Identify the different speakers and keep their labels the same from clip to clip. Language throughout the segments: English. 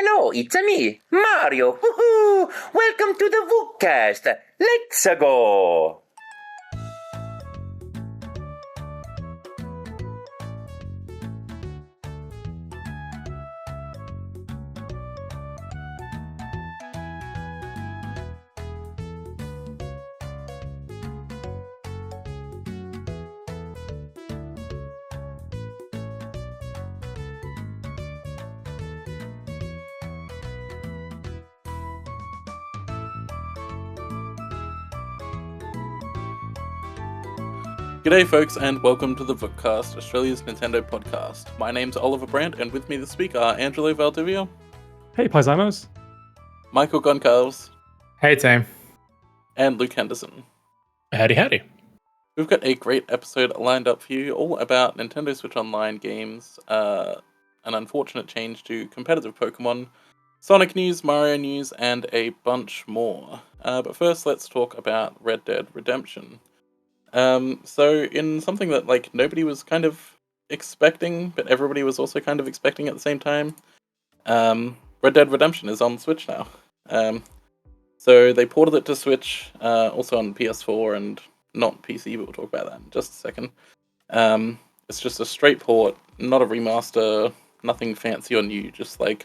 Speaker 1: Hello, it's me, Mario. Woohoo! Welcome to the Vookcast. Let's go.
Speaker 2: G'day folks and welcome to the Vookcast, Australia's Nintendo podcast. My name's Oliver Brandt and with me this week are Angelo Valdivia.
Speaker 3: Hey Paisanos.
Speaker 2: Michael Goncalves.
Speaker 4: Hey team.
Speaker 2: And Luke Henderson.
Speaker 4: Howdy.
Speaker 2: We've got a great episode lined up for you, all about Nintendo Switch Online games, an unfortunate change to competitive Pokemon, Sonic news, Mario news, and a bunch more. But first let's talk about Red Dead Redemption. So in something that nobody was kind of expecting, but everybody was also kind of expecting at the same time, Red Dead Redemption is on Switch now. So they ported it to Switch, also on PS4 and not PC, but we'll talk about that in just a second. It's just a straight port, not a remaster, nothing fancy or new, just a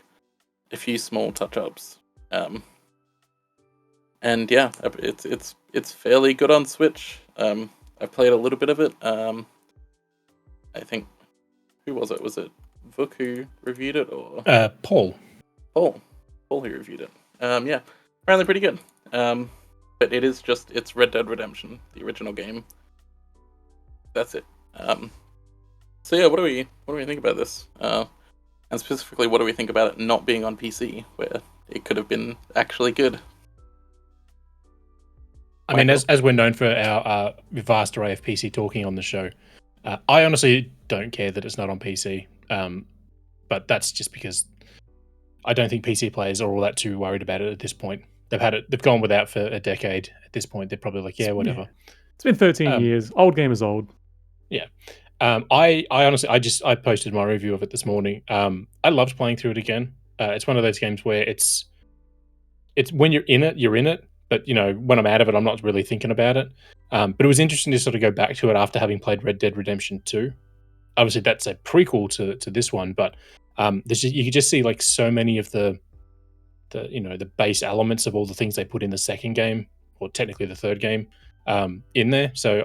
Speaker 2: few small touch-ups. And yeah, it's fairly good on Switch. I played a little bit of it. I think, who was it? Was it Vook who reviewed it, or
Speaker 4: Paul
Speaker 2: who reviewed it? Yeah, apparently pretty good. But it's Red Dead Redemption, the original game. That's it. So yeah, what do we think about this? And specifically, what do we think about it not being on PC, where it could have been actually good?
Speaker 4: I mean, as we're known for our vast array of PC talking on the show, I honestly don't care that it's not on PC. But that's just because I don't think PC players are all that too worried about it at this point. They've gone without for a decade. At this point, they're probably like, yeah, whatever.
Speaker 3: Yeah. It's been 13 years. Old game is old.
Speaker 4: Yeah. I honestly, I posted my review of it this morning. I loved playing through it again. It's one of those games where it's when you're in it. But, when I'm out of it, I'm not really thinking about it. But it was interesting to sort of go back to it after having played Red Dead Redemption 2. Obviously, that's a prequel to this one, but you could just see so many of the base elements of all the things they put in the second game, or technically the third game, in there. So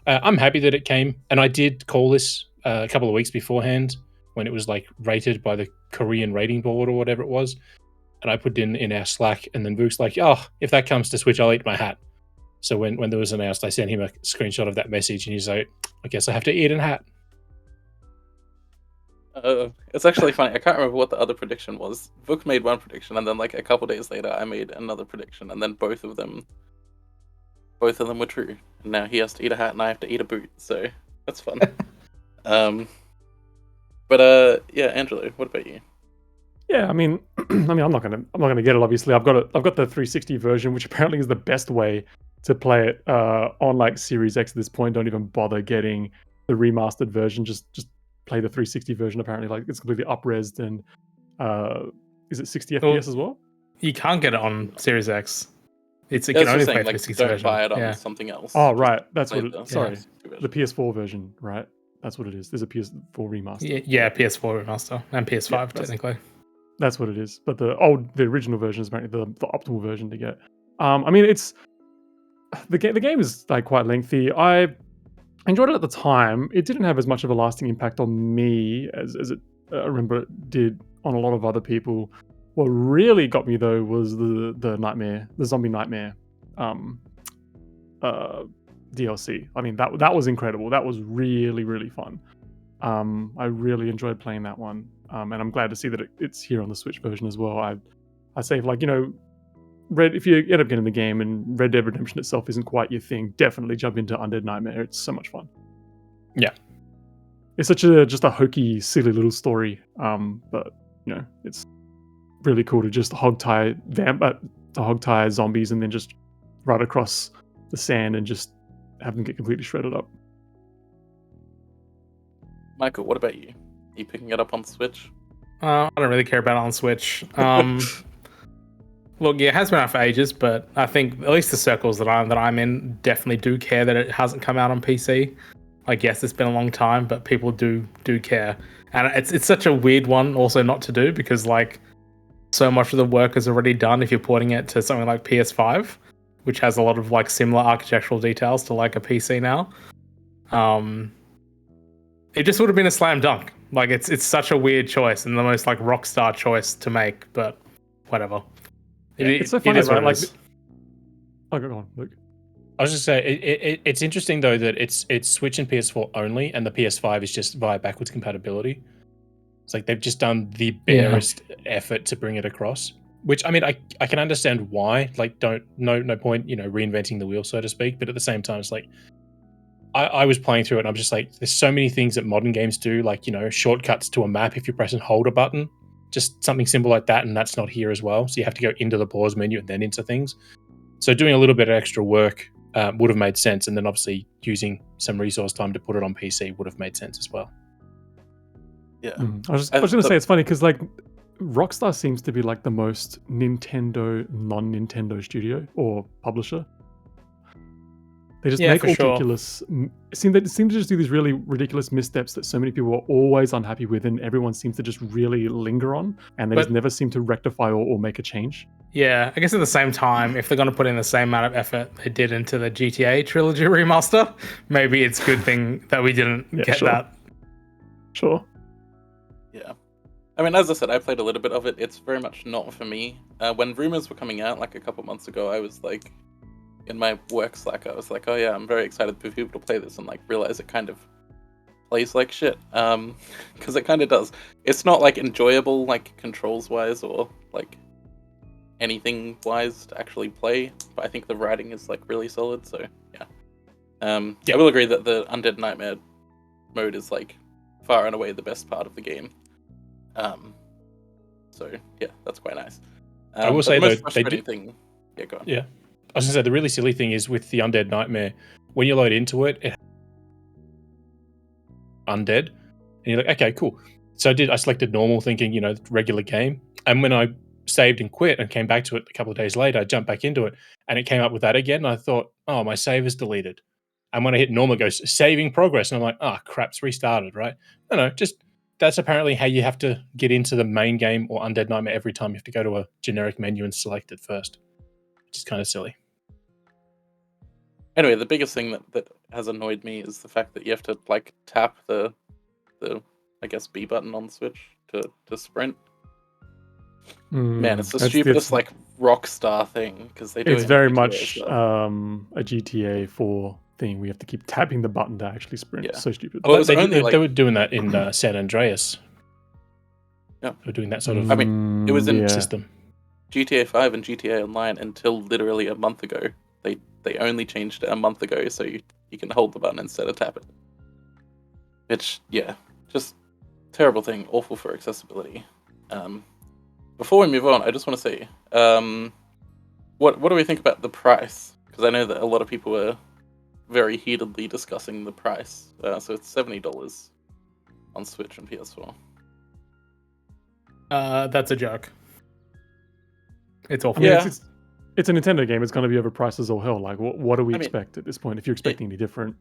Speaker 4: I'm happy that it came, and I did call this a couple of weeks beforehand when it was rated by the Korean rating board or whatever it was. And I put in our Slack, and then Vook's like, oh, if that comes to Switch, I'll eat my hat. So when there was announced, I sent him a screenshot of that message, and he's like, I guess I have to eat a hat.
Speaker 2: It's actually funny. I can't remember what the other prediction was. Vook made one prediction, and then a couple days later, I made another prediction, and then both of them were true. And now he has to eat a hat, and I have to eat a boot. So that's fun. But yeah, Angelo, what about you?
Speaker 3: Yeah, I mean, I'm not gonna get it. Obviously, I've got the 360 version, which apparently is the best way to play it on Series X at this point. Don't even bother getting the remastered version. Just play the 360 version. Apparently, it's completely up-resed and is it 60 FPS as well?
Speaker 4: You can't get it on Series X. It
Speaker 2: Yeah,
Speaker 4: can only
Speaker 2: saying,
Speaker 4: play 360
Speaker 2: don't
Speaker 4: version.
Speaker 2: buy it on something else.
Speaker 3: Oh, right. That's what
Speaker 2: play
Speaker 3: it. Sorry, the PS4 version, right? That's what it is. There's a PS4 remaster.
Speaker 4: Yeah, PS4 remaster and PS5 technically.
Speaker 3: That's what it is. But the original version is apparently the optimal version to get. I mean, it's the game is quite lengthy. I enjoyed it at the time. It didn't have as much of a lasting impact on me as it I remember it did on a lot of other people. What really got me though was the zombie nightmare DLC. I mean that was incredible. That was really, really fun. I really enjoyed playing that one. And I'm glad to see that it's here on the Switch version as well. I say if you end up getting the game and Red Dead Redemption itself isn't quite your thing, definitely jump into Undead Nightmare. It's so much fun.
Speaker 4: Yeah.
Speaker 3: It's such just a hokey, silly little story. But it's really cool to just hog tie zombies and then just ride across the sand and just have them get completely shredded up.
Speaker 2: Michael, what about you? Are you picking it up on Switch?
Speaker 5: I don't really care about it on Switch. Look, yeah, it has been out for ages, but I think at least the circles that I'm in definitely do care that it hasn't come out on PC. Like, yes, it's been a long time, but people do care, and it's such a weird one also not to do because like so much of the work is already done if you're porting it to something like PS5, which has a lot of like similar architectural details to like a PC now. It just would have been a slam dunk. Like it's such a weird choice and the most like Rockstar choice to make, but whatever.
Speaker 3: It's so funny,
Speaker 5: is what
Speaker 3: right?
Speaker 5: it
Speaker 3: Like,
Speaker 5: is.
Speaker 3: oh, go on, Luke.
Speaker 4: I was just say it's interesting though that it's Switch and PS4 only, and the PS5 is just via backwards compatibility. It's like they've just done the barest effort to bring it across. Which I mean, I can understand why. Like, no point, reinventing the wheel, so to speak. But at the same time, it's like I was playing through it, and I'm just like, there's so many things that modern games do, like shortcuts to a map if you press and hold a button, just something simple like that, and that's not here as well. So you have to go into the pause menu and then into things. So doing a little bit of extra work would have made sense, and then obviously using some resource time to put it on PC would have made sense as well.
Speaker 2: Yeah.
Speaker 3: I was just gonna say it's funny because like Rockstar seems to be like the most Nintendo non-Nintendo studio or publisher. They just make
Speaker 5: for sure.
Speaker 3: ridiculous. Seem to just do these really ridiculous missteps that so many people are always unhappy with, and everyone seems to just really linger on, and they just never seem to rectify or make a change.
Speaker 5: Yeah, I guess at the same time, if they're going to put in the same amount of effort they did into the GTA trilogy remaster, maybe it's a good thing that we didn't get that.
Speaker 3: Sure.
Speaker 2: Yeah. I mean, as I said, I played a little bit of it. It's very much not for me. When rumors were coming out, like a couple months ago, I was like, in my work Slack, I was like, oh yeah, I'm very excited for people to play this, and like realize it kind of plays like shit. Because it kind of does. It's not like enjoyable, like controls wise or like anything wise to actually play, but I think the writing is like really solid. So yeah. I will agree that the Undead Nightmare mode is like far and away the best part of the game. So yeah, that's quite nice.
Speaker 4: I will say though,
Speaker 2: they do thing. Yeah, go on.
Speaker 4: Yeah, I was gonna say the really silly thing is with the Undead Nightmare, when you load into it, undead, and you're like, okay, cool. So I selected normal, thinking regular game, and when I saved and quit and came back to it a couple of days later, I jumped back into it, and it came up with that again. And I thought, oh, my save is deleted. And when I hit normal, it goes saving progress, and I'm like, oh crap, it's restarted, right? No, just that's apparently how you have to get into the main game or Undead Nightmare every time. You have to go to a generic menu and select it first, which is kind of silly.
Speaker 2: Anyway, the biggest thing that has annoyed me is the fact that you have to like tap the I guess B button on the Switch to sprint. Man, it's the stupidest like Rockstar thing because they do.
Speaker 3: It's very much a GTA 4 thing. We have to keep tapping the button to actually sprint. Yeah. So stupid.
Speaker 2: Well,
Speaker 4: they were doing that in San Andreas.
Speaker 2: Yeah,
Speaker 4: they were doing that sort of.
Speaker 2: I mean, it was in
Speaker 4: system.
Speaker 2: GTA 5 and GTA Online until literally a month ago. They only changed it a month ago, so you can hold the button instead of tap it. Which, yeah, just terrible thing, awful for accessibility. Before we move on, I just want to say, what do we think about the price? Because I know that a lot of people were very heatedly discussing the price. So it's $70 on Switch and PS4.
Speaker 5: That's a joke. It's awful.
Speaker 3: I mean, it's a Nintendo game. It's going to be overpriced as all hell. Like, what do we expect at this point? If you're expecting any different,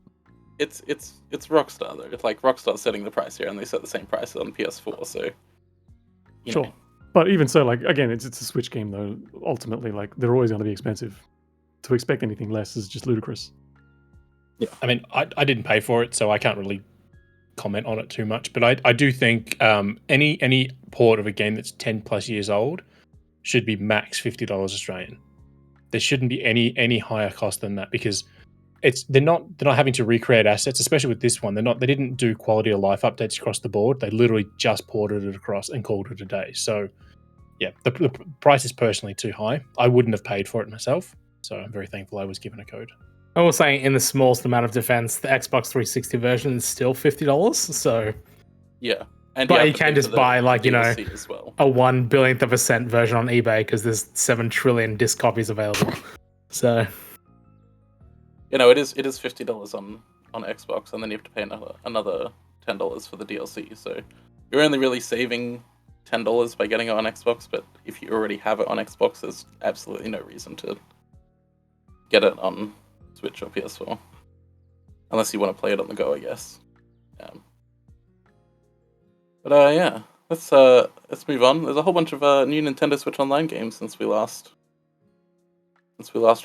Speaker 2: it's Rockstar though. It's like Rockstar setting the price here, and they set the same price on PS4. So
Speaker 3: sure. Know. But even so, like again, it's a Switch game though. Ultimately, like they're always going to be expensive. To expect anything less is just ludicrous.
Speaker 4: Yeah, I mean, I didn't pay for it, so I can't really comment on it too much. But I do think any port of a game that's 10 plus years old should be max $50 Australian. There shouldn't be any higher cost than that because they're not having to recreate assets, especially with this one. They didn't do quality of life updates across the board. They literally just ported it across and called it a day. So yeah, the price is personally too high. I wouldn't have paid for it myself. So I'm very thankful I was given a code.
Speaker 5: I will say, in the smallest amount of defense, the Xbox 360 version is still $50. So
Speaker 2: yeah.
Speaker 5: But you can just buy, like,
Speaker 2: as well.
Speaker 5: a 1/1000th of a cent version on eBay because there's 7 trillion disc copies available. So,
Speaker 2: it is $50 on Xbox, and then you have to pay another $10 for the DLC. So you're only really saving $10 by getting it on Xbox, but if you already have it on Xbox, there's absolutely no reason to get it on Switch or PS4. Unless you want to play it on the go, I guess. But yeah, let's move on. There's a whole bunch of new Nintendo Switch Online games since we last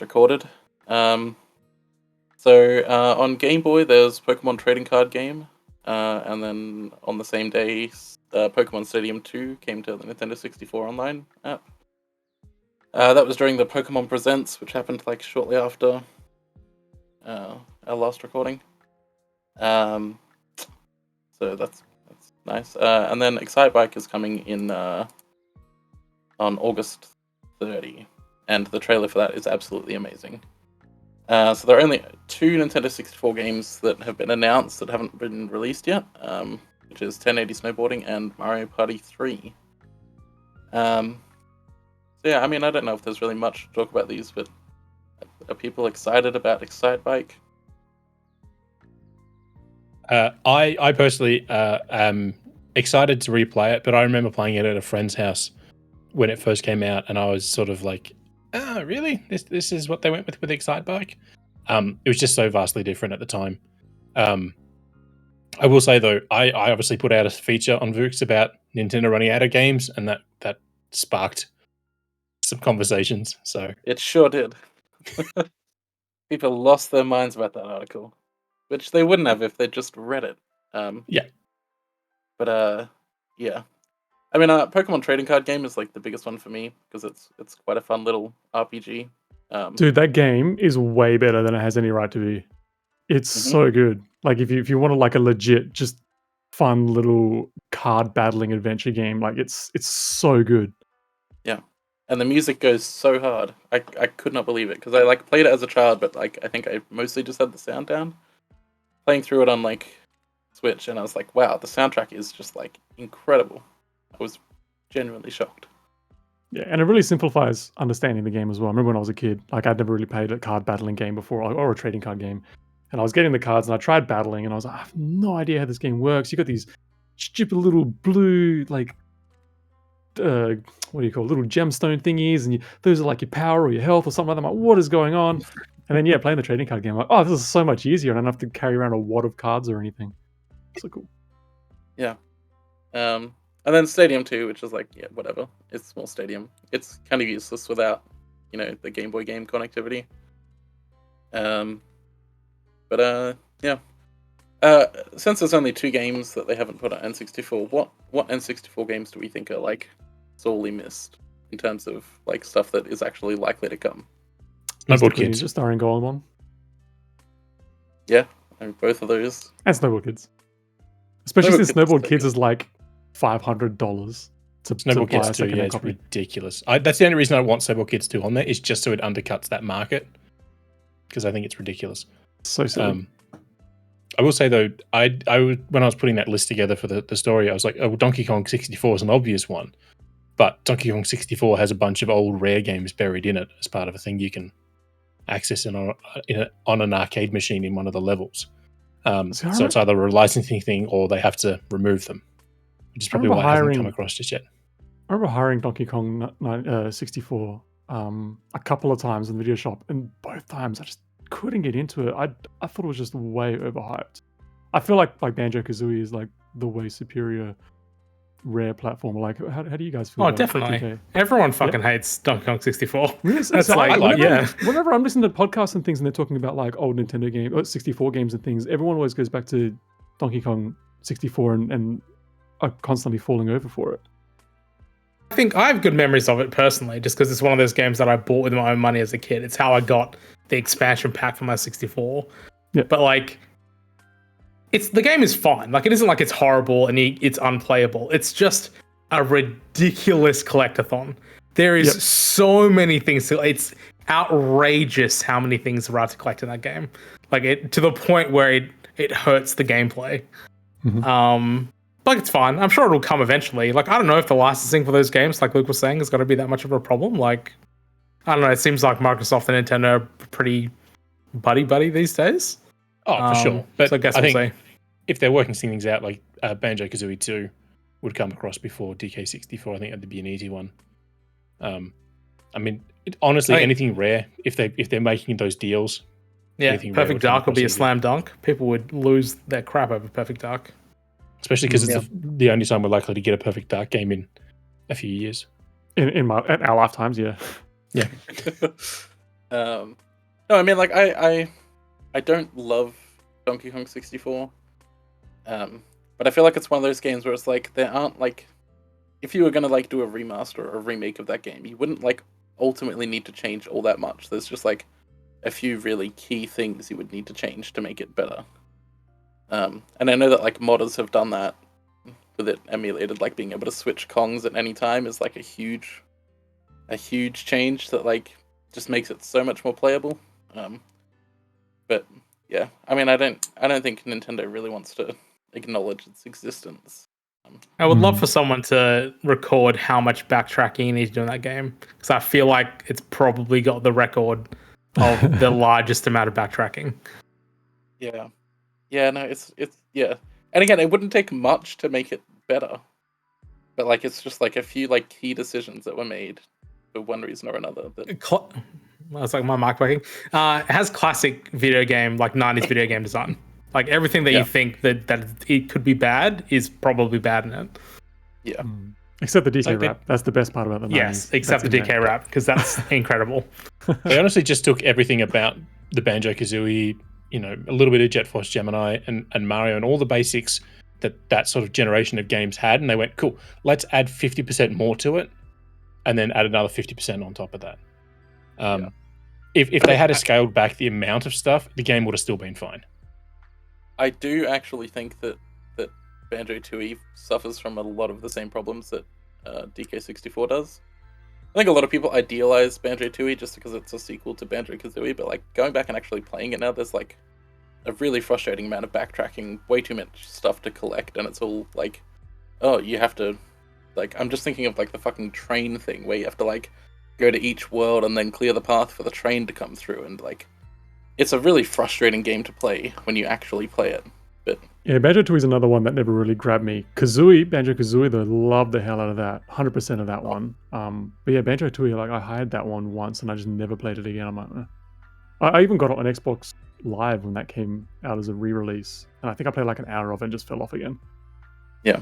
Speaker 2: recorded. So on Game Boy, there's Pokemon Trading Card Game, and then on the same day, Pokemon Stadium 2 came to the Nintendo 64 Online app. That was during the Pokemon Presents, which happened like shortly after our last recording. So that's nice. And then Excitebike is coming in on August 30, and the trailer for that is absolutely amazing. So there are only 2 Nintendo 64 games that have been announced that haven't been released yet, which is 1080 Snowboarding and Mario Party 3. So yeah, I mean, I don't know if there's really much to talk about these, but are people excited about Excitebike?
Speaker 4: I personally am excited to replay it, but I remember playing it at a friend's house when it first came out, and I was sort of like, "Oh, really? This is what they went with Excitebike?" It was just so vastly different at the time. I will say though, I obviously put out a feature on Vookcast about Nintendo running out of games, and that sparked some conversations. So
Speaker 2: It sure did. People lost their minds about that article, which they wouldn't have if they just read it.
Speaker 4: Yeah.
Speaker 2: But yeah. I mean, Pokemon Trading Card Game is like the biggest one for me because it's quite a fun little RPG.
Speaker 3: Dude, that game is way better than it has any right to be. It's so good. Like if you want to like a legit, just fun little card battling adventure game, like it's so good.
Speaker 2: Yeah, and the music goes so hard. I could not believe it because I like played it as a child, but like I think I mostly just had the sound down. Playing through it on like Switch, and I was like, wow, the soundtrack is just like incredible. I was genuinely shocked.
Speaker 3: Yeah, and it really simplifies understanding the game as well. I remember when I was a kid, like I'd never really played a card battling game before, or a trading card game. And I was getting the cards and I tried battling and I was like, I have no idea how this game works. You got these stupid little blue, like, what do you call it? Little gemstone thingies, and those are like your power or your health or something like that. I'm like, what is going on? And then, yeah, playing the trading card game, I'm like, oh, this is so much easier. And I don't have to carry around a wad of cards or anything. So cool.
Speaker 2: Yeah. And then Stadium 2, which is like, yeah, whatever. It's a small stadium. It's kind of useless without, the Game Boy game connectivity. But yeah. Since there's only 2 games that they haven't put on N64, what N64 games do we think are like sorely missed in terms of like stuff that is actually likely to come?
Speaker 4: Snowboard Kids.
Speaker 3: Just starring Golemon.
Speaker 2: Yeah, I mean, both of those.
Speaker 3: And Snowboard Kids. Especially since
Speaker 2: Snowboard
Speaker 3: Snowboard Kids is like $500 to
Speaker 4: Snowboard
Speaker 3: buy a
Speaker 4: Kids 2,
Speaker 3: second-hand
Speaker 4: yeah, it's
Speaker 3: copy.
Speaker 4: ridiculous. That's the only reason I want Snowboard Kids 2 on there, is just so it undercuts that market, because I think it's ridiculous.
Speaker 3: So silly.
Speaker 4: I will say though, I when I was putting that list together for the story, I was like, oh, well, Donkey Kong 64 is an obvious one, but Donkey Kong 64 has a bunch of old rare games buried in it as part of a thing you can access on an arcade machine in one of the levels. So it's either a licensing thing or they have to remove them, which is probably why I haven't come across just yet.
Speaker 3: I remember hiring Donkey Kong 64 a couple of times in the video shop, and both times I just couldn't get into it. I thought it was just way overhyped. I feel like Banjo-Kazooie is like the way superior rare platformer. Like, how do you guys feel?
Speaker 5: Oh,
Speaker 3: about
Speaker 5: definitely.
Speaker 3: DK?
Speaker 5: Everyone fucking hates Donkey Kong 64.
Speaker 3: Yes,
Speaker 5: That's
Speaker 3: so
Speaker 5: like, yeah.
Speaker 3: Whenever I'm listening to podcasts and things, and they're talking about like old Nintendo games, 64 games and things, everyone always goes back to Donkey Kong 64 and are constantly falling over for it.
Speaker 5: I think I have good memories of it personally, just because it's one of those games that I bought with my own money as a kid. It's how I got the expansion pack for my 64.
Speaker 3: Yeah.
Speaker 5: But like, the game is fine. Like, it isn't like it's horrible and it's unplayable. It's just a ridiculous collectathon. There is so many things it's outrageous how many things there are to collect in that game. Like, to the point where it hurts the gameplay.
Speaker 3: Mm-hmm.
Speaker 5: Like, it's fine. I'm sure it'll come eventually. Like, I don't know if the licensing for those games, like Luke was saying, is going to be that much of a problem. Like, I don't know. It seems like Microsoft and Nintendo are pretty buddy these days.
Speaker 4: Oh, for sure. But
Speaker 5: so I guess
Speaker 4: I
Speaker 5: we'll
Speaker 4: think
Speaker 5: see.
Speaker 4: if they're working things out, like Banjo-Kazooie 2, would come across before DK64. I think that'd be an easy one. I mean, honestly, anything rare, if they're making those deals,
Speaker 5: yeah, Perfect Dark would be a slam dunk. People would lose their crap over Perfect Dark,
Speaker 4: especially because it's the only time we're likely to get a Perfect Dark game in a few years.
Speaker 3: At our lifetimes, yeah.
Speaker 4: Yeah.
Speaker 2: No, I mean, like I don't love Donkey Kong 64, but I feel like it's one of those games where it's like there aren't like, if you were gonna like do a remaster or a remake of that game, you wouldn't like ultimately need to change all that much. There's just like a few really key things you would need to change to make it better. And I know that like modders have done that with it emulated, like being able to switch Kongs at any time is like a huge change that like just makes it so much more playable. But yeah, I mean, I don't think Nintendo really wants to acknowledge its existence.
Speaker 5: I would love for someone to record how much backtracking you need to do in that game, because I feel like it's probably got the record of the largest amount of backtracking.
Speaker 2: Yeah, no, it's yeah, and again, it wouldn't take much to make it better, but like it's just like a few like key decisions that were made for one reason or another.
Speaker 5: That's like my mic working. It has classic video game, like 90s video game design. Like everything that you think that it could be bad is probably bad in it.
Speaker 2: Yeah.
Speaker 3: Except the DK rap. That's the best part about the 90s.
Speaker 5: Yes, except the DK rap, because that's incredible.
Speaker 4: They honestly just took everything about the Banjo-Kazooie, a little bit of Jet Force Gemini and Mario and all the basics that sort of generation of games had, and they went, cool, let's add 50% more to it, and then add another 50% on top of that. If they had scaled back the amount of stuff, the game would have still been fine.
Speaker 2: I do actually think that Banjo-Tooie suffers from a lot of the same problems that DK64 does. I think a lot of people idealize Banjo-Tooie just because it's a sequel to Banjo-Kazooie, but like going back and actually playing it now, there's like a really frustrating amount of backtracking, way too much stuff to collect, and it's all like, oh, you have to, like, I'm just thinking of like the fucking train thing where you have to like go to each world and then clear the path for the train to come through, and like it's a really frustrating game to play when you actually play it. But
Speaker 3: yeah, Banjo-Tooie is another one that never really grabbed me. Banjo-Kazooie, though, loved the hell out of that. 100% of that one. But yeah, Banjo-Tooie, like I hired that one once and I just never played it again. I'm like, I even got it on Xbox Live when that came out as a re-release, and I think I played like an hour of it and just fell off again.
Speaker 2: Yeah.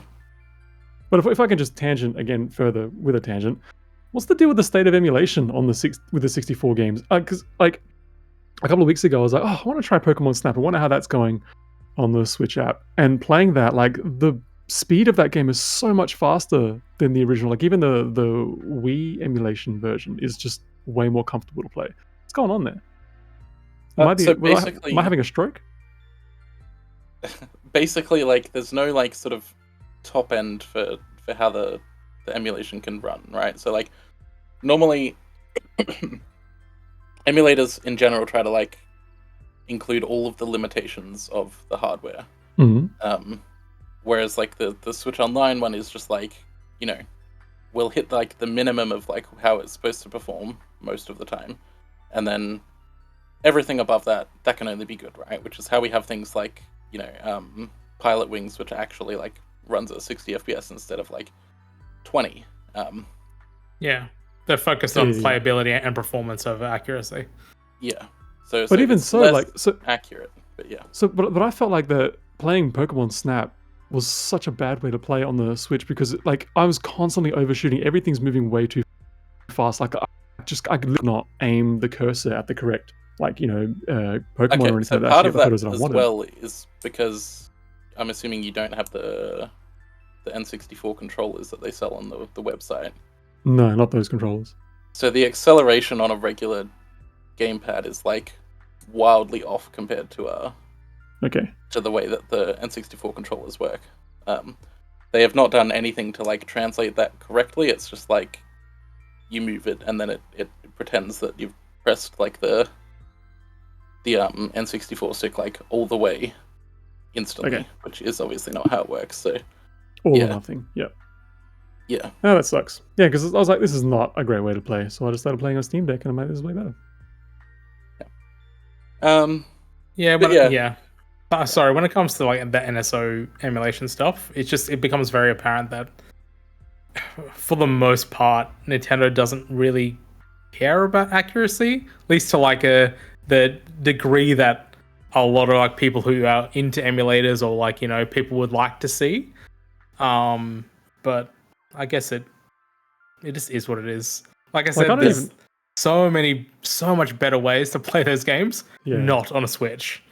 Speaker 3: But if I can just tangent again further with a tangent, what's the deal with the state of emulation on the 64 games? Because like a couple of weeks ago, I was like, oh, I want to try Pokemon Snap. I wonder how that's going on the Switch app. And playing that, like the speed of that game is so much faster than the original. Like even the Wii emulation version is just way more comfortable to play. What's going on there? Am I having a stroke?
Speaker 2: Basically, like there's no like sort of top end for how the emulation can run, right? So like normally emulators in general try to like include all of the limitations of the hardware. Whereas like the Switch Online one is just like, we'll hit like the minimum of like how it's supposed to perform most of the time, and then everything above that can only be good, right? Which is how we have things like Pilot Wings, which actually like runs at 60 FPS instead of like 20.
Speaker 5: Yeah, they're focused on playability and performance over accuracy.
Speaker 2: Yeah. So
Speaker 3: but even so, like
Speaker 2: accurate, but yeah.
Speaker 3: So, but I felt like that playing Pokemon Snap was such a bad way to play on the Switch, because like I was constantly overshooting. Everything's moving way too fast. Like I could not aim the cursor at the correct Pokemon or anything
Speaker 2: so
Speaker 3: like that.
Speaker 2: Part of that as well is because I'm assuming you don't have the N64 controllers that they sell on the website.
Speaker 3: No, not those controllers.
Speaker 2: So the acceleration on a regular gamepad is like wildly off compared to the way that the N64 controllers work. They have not done anything to like translate that correctly. It's just like you move it and then it pretends that you've pressed like the N64 stick like all the way instantly, which is obviously not how it works. So
Speaker 3: all or nothing. Yep.
Speaker 2: Yeah.
Speaker 3: Oh, that sucks. Yeah, because I was like, this is not a great way to play, so I just started playing on Steam Deck, and I'm like, this is way better.
Speaker 5: Yeah. Sorry, when it comes to like the NSO emulation stuff, it becomes very apparent that for the most part, Nintendo doesn't really care about accuracy, at least to like the degree that a lot of like people who are into emulators or like, you know, people would like to see. But I guess it just is what it is. Like I said, there's so much better ways to play those games, not on a Switch.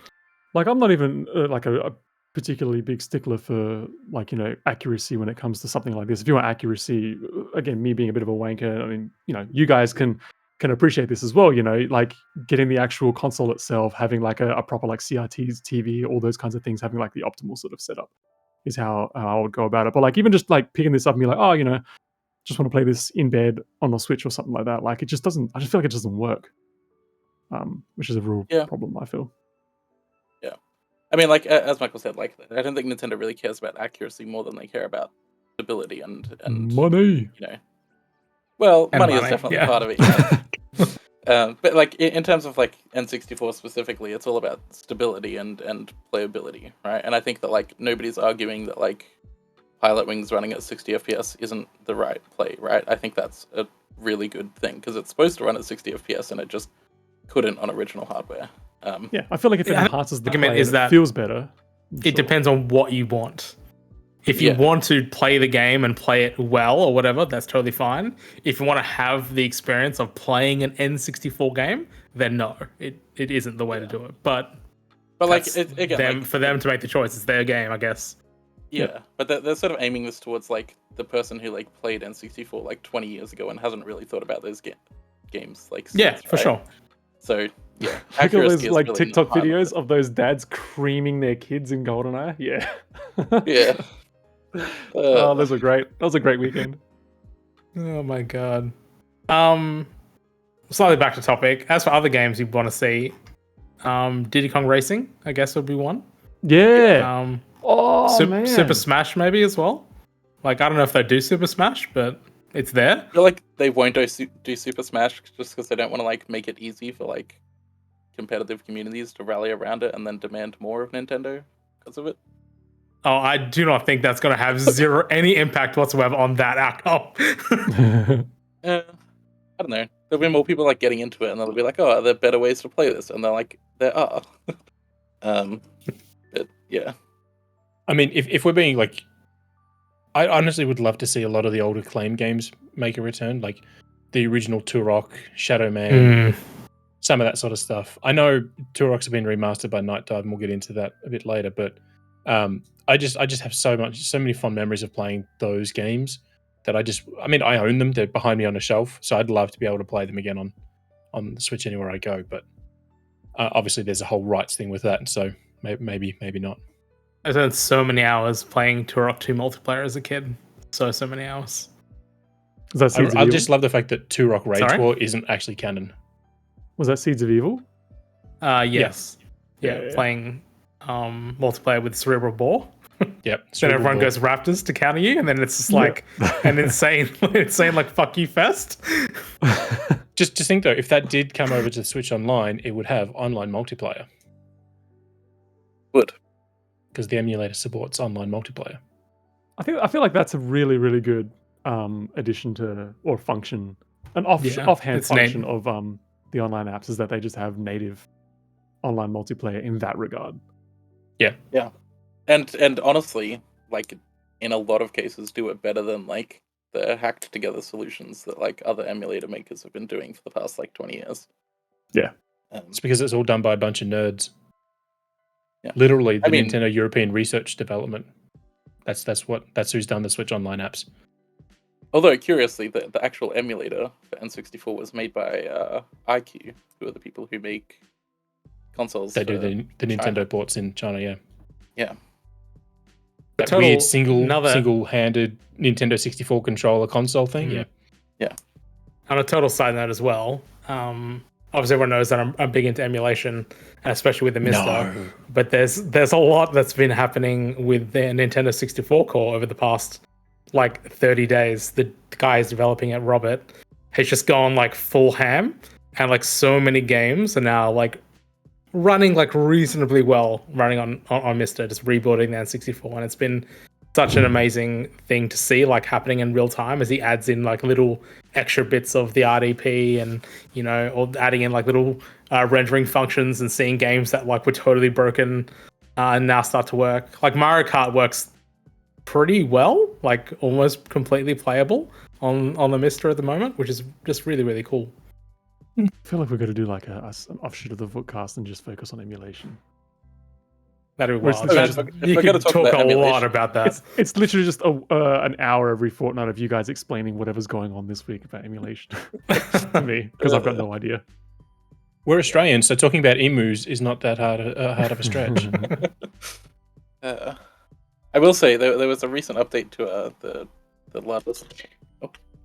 Speaker 3: Like, I'm not even like a particularly big stickler for like, you know, accuracy when it comes to something like this. If you want accuracy, again, me being a bit of a wanker, I mean, you know, you guys can appreciate this as well, you know, like getting the actual console itself, having like a proper like CRT's TV, all those kinds of things, having like the optimal sort of setup is how I would go about it. But like even just like picking this up and be like, oh, you know, just want to play this in bed on a Switch or something like that. Like it just doesn't, I just feel like it doesn't work, which is a real problem, I feel.
Speaker 2: Yeah. I mean, like, as Michael said, like, I don't think Nintendo really cares about accuracy more than they care about stability and
Speaker 3: money.
Speaker 2: You know, well, money is definitely part of it. Yeah. But like in terms of like N64 specifically, it's all about stability and playability, right? And I think that like nobody's arguing that like Pilot Wings running at 60 FPS isn't the right play, right? I think that's a really good thing because it's supposed to run at 60 FPS and it just couldn't on original hardware.
Speaker 3: Yeah, I feel like if it enhances the play, it feels better.
Speaker 5: It depends on what you want. If you want to play the game and play it well or whatever, that's totally fine. If you want to have the experience of playing an N64 game, then no, it isn't the way to do it. But
Speaker 2: like again,
Speaker 5: for them to make the choice, it's their game, I guess.
Speaker 2: Yeah, but they're sort of aiming this towards like the person who like played N64 like 20 years ago and hasn't really thought about those games like since,
Speaker 5: for sure.
Speaker 2: So yeah,
Speaker 3: look at those like really TikTok videos of those dads creaming their kids in GoldenEye. Yeah,
Speaker 2: yeah.
Speaker 3: Oh, those were great. That was a great weekend.
Speaker 5: Oh my god. Slightly back to topic. As for other games you want to see, Diddy Kong Racing, I guess would be one.
Speaker 3: Yeah. Man.
Speaker 5: Super Smash maybe as well. Like I don't know if they do Super Smash, but it's there.
Speaker 2: I feel like they won't do Super Smash just because they don't want to like make it easy for like competitive communities to rally around it and then demand more of Nintendo because of it.
Speaker 5: Oh, I do not think that's going to have any impact whatsoever on that outcome.
Speaker 2: I don't know. There'll be more people like getting into it, and they'll be like, "Oh, are there better ways to play this?" And they're like, "There are." But yeah.
Speaker 4: I mean, if we're being like, I honestly would love to see a lot of the older Acclaim games make a return, like the original Turok, Shadow Man, some of that sort of stuff. I know Turoks have been remastered by Night Dive, and we'll get into that a bit later, but I just have so many fond memories of playing those games that I own them. They're behind me on a shelf, so I'd love to be able to play them again on the Switch anywhere I go. But obviously, there's a whole rights thing with that, so maybe not.
Speaker 5: I spent so many hours playing Turok 2 multiplayer as a kid. So many hours.
Speaker 4: I just love the fact that Turok Rage War isn't actually canon.
Speaker 3: Was that Seeds of Evil?
Speaker 5: Yes. Yeah, playing multiplayer with Cerebral Boar.
Speaker 4: Yep.
Speaker 5: Then everyone goes Raptors to counter you, and then it's just like an insane like fuck you fest.
Speaker 4: Just think though, if that did come over to the Switch Online, it would have online multiplayer.
Speaker 2: Would.
Speaker 4: Because the emulator supports online multiplayer.
Speaker 3: I feel like that's a really, really good addition to or function, an offhand function of the online apps is that they just have native online multiplayer in that regard.
Speaker 2: Yeah. And honestly, like in a lot of cases do it better than like the hacked together solutions that like other emulator makers have been doing for the past like 20 years.
Speaker 3: Yeah.
Speaker 4: It's because it's all done by a bunch of nerds.
Speaker 2: Yeah.
Speaker 4: Literally the Nintendo European Research Development. That's who's done the Switch Online apps.
Speaker 2: Although curiously, the actual emulator for N64 was made by IQ, who are the people who make consoles.
Speaker 4: They do the Nintendo ports in China, yeah.
Speaker 2: Yeah.
Speaker 4: That weird single-handed Nintendo 64 controller console thing,
Speaker 2: Yeah.
Speaker 5: On a total side note as well, obviously everyone knows that I'm big into emulation, especially with the Mister. No. But there's a lot that's been happening with the Nintendo 64 core over the past like 30 days. The guy is developing it, Robert, has just gone like full ham, and like so many games are now like running like reasonably well, running on Mister, just rebuilding the N64, and it's been such an amazing thing to see like happening in real time as he adds in like little extra bits of the RDP and or adding in like little rendering functions and seeing games that like were totally broken and now start to work. Like Mario Kart works pretty well, like almost completely playable on the Mister at the moment, which is just really, really cool.
Speaker 3: I feel like we're going to do like an offshoot of the Vookcast and just focus on emulation.
Speaker 5: That'd be wild.
Speaker 2: If
Speaker 5: You
Speaker 2: we're
Speaker 5: could
Speaker 2: gonna talk
Speaker 5: talk
Speaker 2: about
Speaker 5: a lot
Speaker 2: emulation,
Speaker 5: about that.
Speaker 3: It's literally just an hour every fortnight of you guys explaining whatever's going on this week about emulation to me, because I've got no idea.
Speaker 4: We're Australian, so talking about emus is not that hard of a stretch.
Speaker 2: I will say there was a recent update to the latest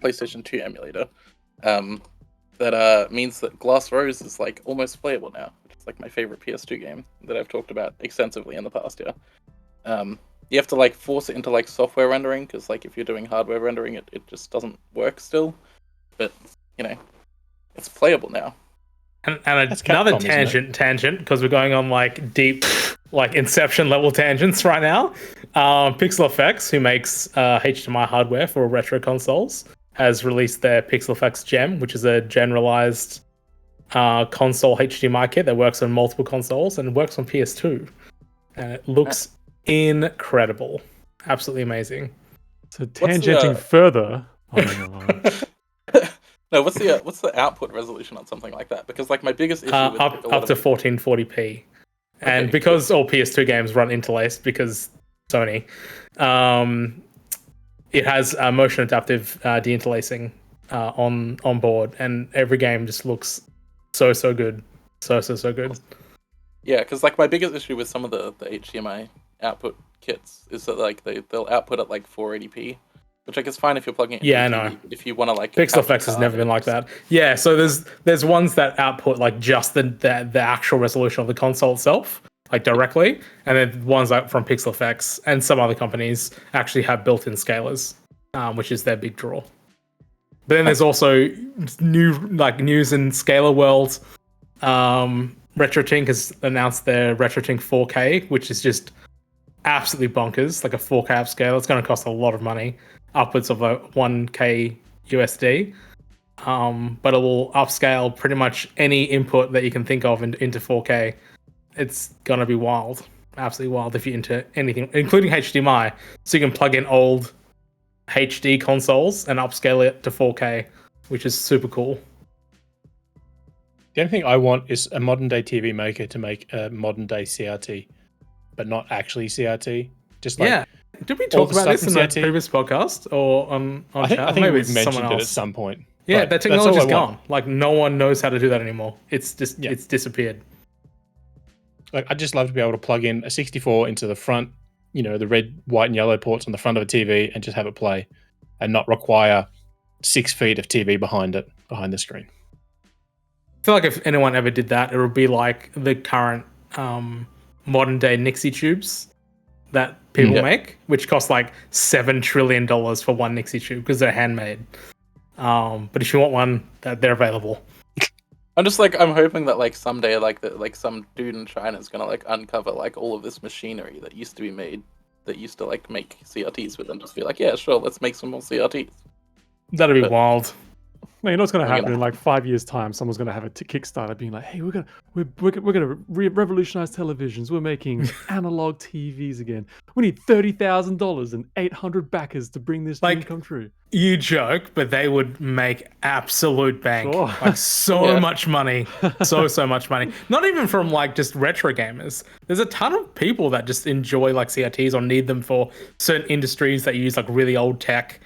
Speaker 2: PlayStation 2 emulator that means that Glass Rose is like almost playable now, which is like my favorite PS2 game that I've talked about extensively in the past year. You have to like force it into like software rendering, because like if you're doing hardware rendering, it just doesn't work still. But it's playable now.
Speaker 5: And another
Speaker 4: Capcom,
Speaker 5: tangent, because we're going on like deep, like Inception level tangents right now. Pixel Effects, who makes HDMI hardware for retro consoles, has released their Pixel Effects Gem, which is a generalized console HDMI kit that works on multiple consoles and works on PS2. And it looks incredible. Absolutely amazing.
Speaker 3: So tangenting further.
Speaker 2: No, what's the output resolution on something like that? Because like my biggest issue with
Speaker 5: up to 1440p. And because all PS2 games run interlaced, because Sony, it has motion adaptive deinterlacing on board, and every game just looks so good, so good.
Speaker 2: Yeah, because like my biggest issue with some of the HDMI output kits is that like they'll output at like 480p, which I guess fine if you're plugging it into
Speaker 5: I
Speaker 2: TV,
Speaker 5: know.
Speaker 2: but if you want to like
Speaker 5: Pixel Effects has never been like that. Yeah, so there's ones that output like just the actual resolution of the console itself, like directly, and then ones like from Pixel Effects and some other companies actually have built-in scalers, which is their big draw. But then there's also news in Scalar World. RetroTink has announced their RetroTink 4K, which is just absolutely bonkers, like a 4K upscale. It's going to cost a lot of money, upwards of a 1K USD. But it will upscale pretty much any input that you can think of into 4K. It's going to be wild, absolutely wild if you're into anything, including HDMI. So you can plug in old HD consoles and upscale it to 4K, which is super cool.
Speaker 4: The only thing I want is a modern day TV maker to make a modern day CRT, but not actually CRT. Just like
Speaker 5: did we talk about this in the previous podcast or on
Speaker 4: I
Speaker 5: chat?
Speaker 4: think
Speaker 5: Maybe
Speaker 4: we've mentioned it at some point.
Speaker 5: Yeah, that technology's gone. Like no one knows how to do that anymore. It's just it's disappeared.
Speaker 4: Like I'd just love to be able to plug in a 64 into the front, the red, white, and yellow ports on the front of a TV, and just have it play, and not require 6 feet of TV behind the screen.
Speaker 5: I feel like if anyone ever did that, it would be like the current modern day Nixie tubes that people make, which cost like $7 trillion for one Nixie tube because they're handmade. But if you want one, they're available.
Speaker 2: I'm hoping that like someday like some dude in China is gonna like uncover like all of this machinery that used to be made, that used to like make CRTs with, and just be like, yeah, sure, let's make some more CRTs.
Speaker 5: That'd be wild.
Speaker 3: No, you know what's going to happen in like 5 years' time? Someone's going to have a Kickstarter being like, "Hey, we're gonna revolutionize televisions. We're making analog TVs again. We need $30,000 and 800 backers to bring this dream come true."
Speaker 5: You joke, but they would make absolute bank.
Speaker 3: Sure.
Speaker 5: Like so much money, so much money. Not even from like just retro gamers. There's a ton of people that just enjoy like CRTs or need them for certain industries that use like really old tech.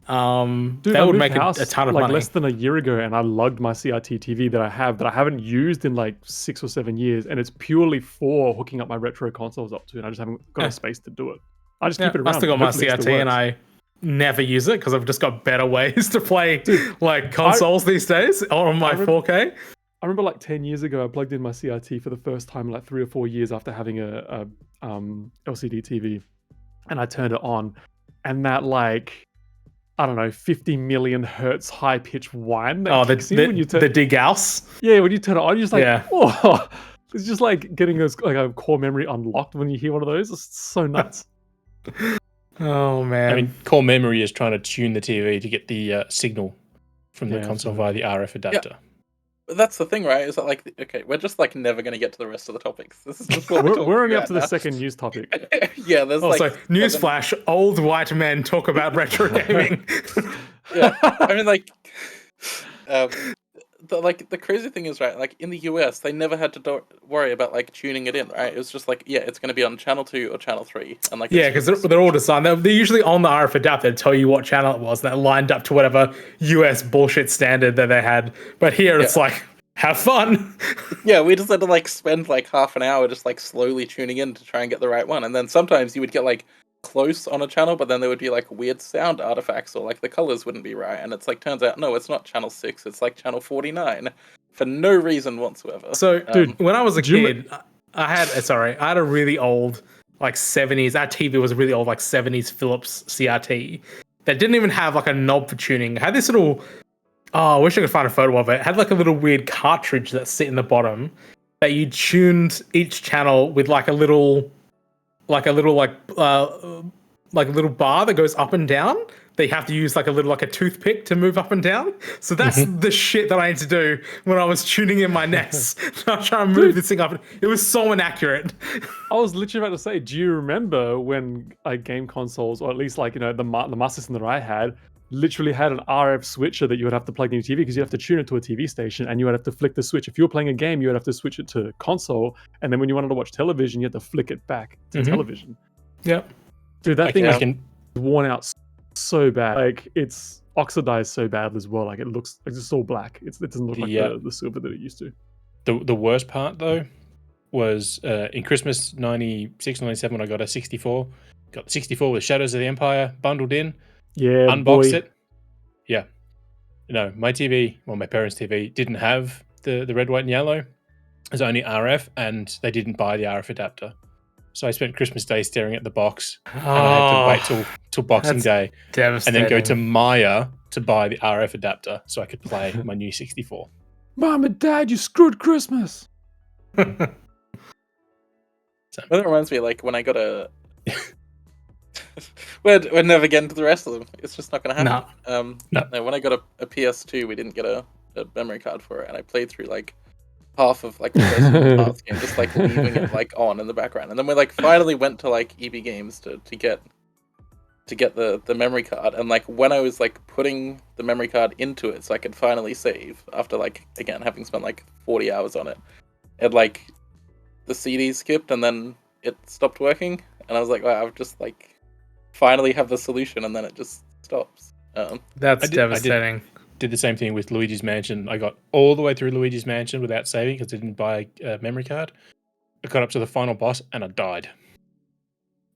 Speaker 3: Dude,
Speaker 5: that would make a ton of money.
Speaker 3: Less than a year ago, and I lugged my CRT TV that I haven't used in like 6 or 7 years, and it's purely for hooking up my retro consoles up to, and I just haven't got a space to do it. I just keep it around.
Speaker 5: I still got my CRT, and I never use it because I've just got better ways to play like consoles these days on my 4K.
Speaker 3: I remember like 10 years ago, I plugged in my CRT for the first time like 3 or 4 years after having a LCD TV, and I turned it on, and that like, I don't know, 50 million hertz high-pitched whine that kicks in when you turn...
Speaker 5: the degauss?
Speaker 3: Yeah, when you turn it on, you're just like, oh, It's just like getting a core memory unlocked when you hear one of those. It's so nuts.
Speaker 5: Oh man.
Speaker 4: I mean, core memory is trying to tune the TV to get the signal from the console via the RF adapter.
Speaker 2: But that's the thing, right? Is that like, okay, we're just like never going to get to the rest of the topics. This is just what
Speaker 3: we're only up
Speaker 2: about
Speaker 3: to the
Speaker 2: now.
Speaker 3: second news topic.
Speaker 2: Yeah, there's
Speaker 5: also,
Speaker 2: like
Speaker 5: newsflash: old white men talk about retro gaming.
Speaker 2: Yeah, I mean, like, the crazy thing is, right? Like in the US, they never had to worry about like tuning it in, right? It was just like, yeah, it's going to be on channel 2 or channel 3, and like
Speaker 5: Yeah, because they're all designed. They're usually on the RF adapter to tell you what channel it was, and that lined up to whatever US bullshit standard that they had. But here it's like, have fun.
Speaker 2: Yeah, we just had to like spend like half an hour just like slowly tuning in to try and get the right one, and then sometimes you would get like close on a channel, but then there would be like weird sound artifacts or like the colors wouldn't be right, and it's like turns out no, it's not channel 6, it's like channel 49 for no reason whatsoever.
Speaker 5: So, dude, when I was a kid, I had a really old like 70s. Our TV was a really old like 70s Philips CRT that didn't even have like a knob for tuning. It had this little I wish I could find a photo of it. It had like a little weird cartridge that sit in the bottom that you tuned each channel with like a little bar that goes up and down. They have to use like a toothpick to move up and down. So that's the shit that I had to do when I was tuning in my NES. I was trying to move this thing up. It was so inaccurate.
Speaker 3: I was literally about to say, do you remember when game consoles, or at least like the Master System that I had, literally had an RF switcher that you would have to plug in your TV because you have to tune it to a TV station, and you would have to flick the switch. If you were playing a game, you would have to switch it to console, and then when you wanted to watch television, you had to flick it back to television.
Speaker 5: Yep.
Speaker 3: Dude, that thing is worn out so bad. Like it's oxidized so bad as well. Like it looks like it's all black. It doesn't look like the silver that it used to.
Speaker 4: The worst part though was in Christmas 96, 97 when I got a 64. Got the 64 with Shadows of the Empire bundled in.
Speaker 3: Yeah,
Speaker 4: unboxed it. Yeah. No, my TV, my parents' TV didn't have the red, white, and yellow. It was only RF, and they didn't buy the RF adapter. So I spent Christmas Day staring at the box, and I had to wait till Boxing Day, and then go to Maya to buy the RF adapter so I could play my new 64.
Speaker 3: Mom and Dad, you screwed Christmas.
Speaker 2: Well, that reminds me, like when I got a. We're never getting to the rest of them. It's just not going to happen. No. When I got a PS2, we didn't get a memory card for it, and I played through like half of like the first parts game, just like leaving it like on in the background, and then we like finally went to like EB Games to get the memory card, and like when I was like putting the memory card into it so I could finally save after like again having spent like 40 hours on it, and like the CD skipped and then it stopped working, and I was like, wow, I've just like finally have the solution, and then it just stops.
Speaker 5: That's devastating.
Speaker 4: Did the same thing with Luigi's Mansion. I got all the way through Luigi's Mansion without saving because I didn't buy a memory card. I got up to the final boss and I died.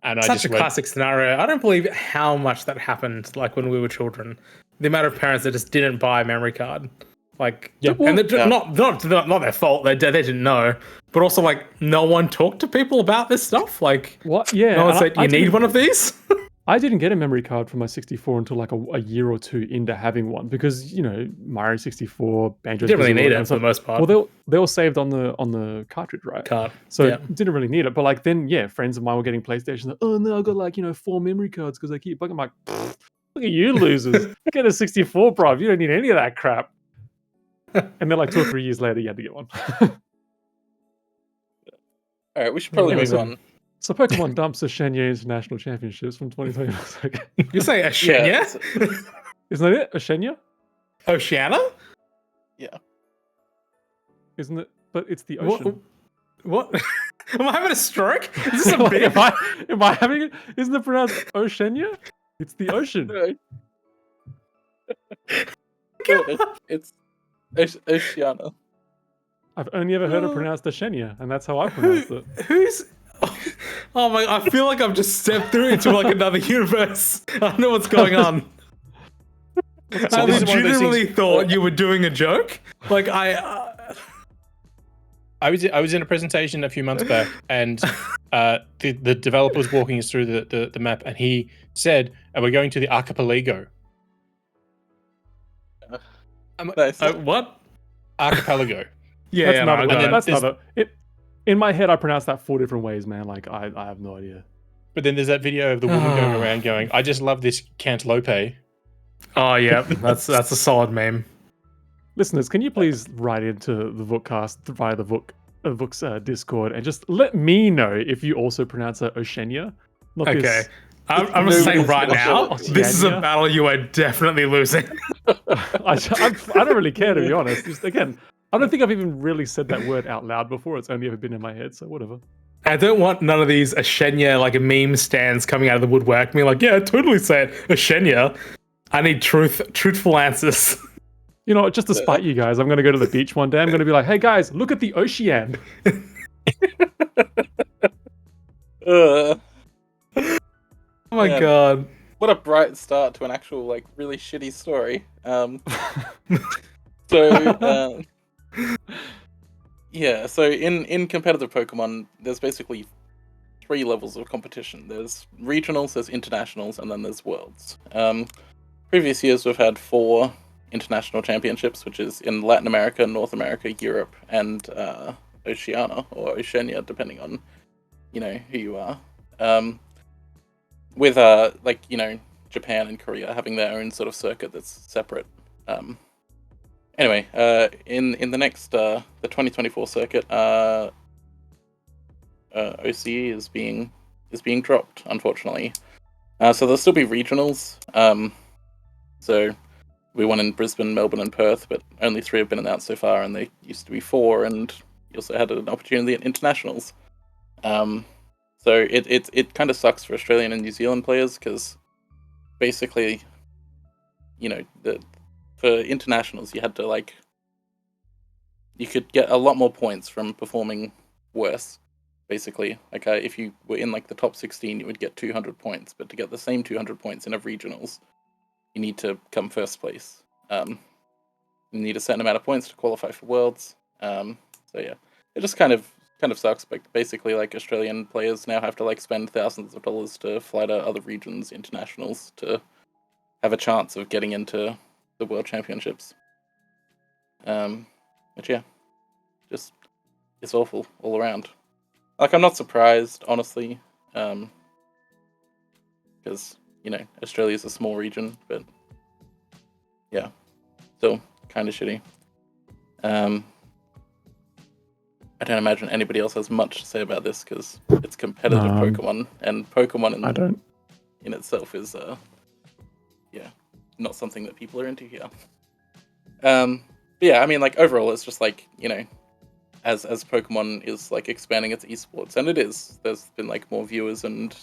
Speaker 4: And
Speaker 5: Such a classic scenario. I don't believe how much that happened. Like when we were children, the amount of parents that just didn't buy a memory card. Like, and not their fault. They didn't know, but also like no one talked to people about this stuff. Like,
Speaker 3: what? Yeah,
Speaker 5: no one said you need one of these.
Speaker 3: I didn't get a memory card for my 64 until like a year or two into having one because Mario 64, Banjo.
Speaker 5: Didn't really need it for the most part.
Speaker 3: Well, they were saved on the cartridge, right? So didn't really need it. But like then, friends of mine were getting PlayStation. Like, oh no, I got like 4 memory cards because I keep bugging. I'm like, look at you losers! Get a 64, bro. You don't need any of that crap. And then like 2 or 3 years later, you had to get one.
Speaker 2: All right, we should probably move on.
Speaker 3: So Pokemon dumps the Shenya International Championships from 2020.
Speaker 5: You say Oceania?
Speaker 3: Yeah, isn't that it? Oceania?
Speaker 5: Oceania?
Speaker 2: Yeah.
Speaker 3: Isn't it? But it's the ocean.
Speaker 5: What? Am I having a stroke? Is this a big...
Speaker 3: Am I having it? Isn't it pronounced Oceania? It's the ocean.
Speaker 2: It's Oceania.
Speaker 3: I've only ever heard it pronounced Oceania, and that's how I pronounce it.
Speaker 5: Who's... Oh my! I feel like I've just stepped through into like another universe. I don't know what's going on. I legitimately thought you were doing a joke. Like I
Speaker 4: was in a presentation a few months back, and the developer was walking us through the map, and he said, "And we're going to the archipelago."
Speaker 2: Nice.
Speaker 5: What?
Speaker 4: Archipelago.
Speaker 3: That's not it. in my head, I pronounced that 4 different ways, man. Like, I have no idea.
Speaker 4: But then there's that video of the woman going around going, "I just love this cantaloupe."
Speaker 5: Oh yeah, that's a solid meme.
Speaker 3: Listeners, can you please write into the Vookcast via the Vook's Discord and just let me know if you also pronounce it Oceania? Not
Speaker 5: Okay.
Speaker 3: this.
Speaker 5: I'm just saying right now,
Speaker 3: Oceania?
Speaker 5: this is a battle you are definitely losing.
Speaker 3: I don't really care, to be honest. Just again, I don't think I've even really said that word out loud before. It's only ever been in my head, so whatever.
Speaker 5: I don't want none of these Ashenya like meme stands coming out of the woodwork. Me like, yeah, I totally say it, Ashenya. I need truthful answers.
Speaker 3: You know, just to spite you guys, I'm going to go to the beach one day. I'm going to be like, hey guys, look at the ocean.
Speaker 5: Oh my god.
Speaker 2: What a bright start to an actual, like, really shitty story. So in competitive Pokemon, there's basically 3 levels of competition. There's regionals, there's internationals, and then there's worlds. Previous years we've had 4 international championships, which is in Latin America, North America, Europe, and Oceania, or Oceania, depending on, who you are. With, Japan and Korea having their own sort of circuit that's separate. Anyway, in the next, the 2024 circuit, OCE is being dropped, unfortunately. So there'll still be regionals. So we won in Brisbane, Melbourne, and Perth, but only 3 have been announced so far, and they used to be 4, and you also had an opportunity at internationals. So it kind of sucks for Australian and New Zealand players, because basically, for internationals, you had to, you could get a lot more points from performing worse, basically. If you were in, the top 16, you would get 200 points, but to get the same 200 points in a regionals, you need to come first place. You need a certain amount of points to qualify for Worlds. So yeah, it just kind of sucks. But basically, Australian players now have to spend thousands of dollars to fly to other regions, internationals, to have a chance of getting into the World Championships. But yeah, just it's awful all around. I'm not surprised, honestly, because Australia's a small region, but yeah, still kind of shitty. I don't imagine anybody else has much to say about this, because it's competitive Pokemon, and Pokemon in itself is not something that people are into here. But yeah, I mean, overall, it's just as Pokemon is expanding its esports, and it is. There's been more viewers and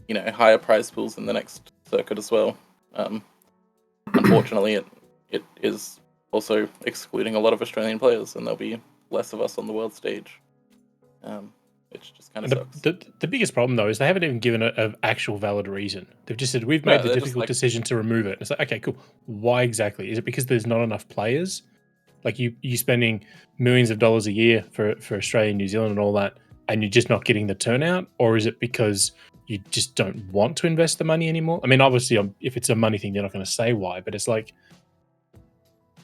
Speaker 2: higher prize pools in the next circuit as well. Unfortunately, it is also excluding a lot of Australian players, and there'll be less of us on the world stage, which just kind of sucks.
Speaker 4: The biggest problem, though, is they haven't even given an actual valid reason. They've just said, we've made the difficult decision to remove it. It's okay, cool. Why exactly? Is it because there's not enough players? You spending millions of dollars a year for Australia, New Zealand, and all that, and you're just not getting the turnout? Or is it because you just don't want to invest the money anymore? I mean, obviously, if it's a money thing, they're not going to say why, but it's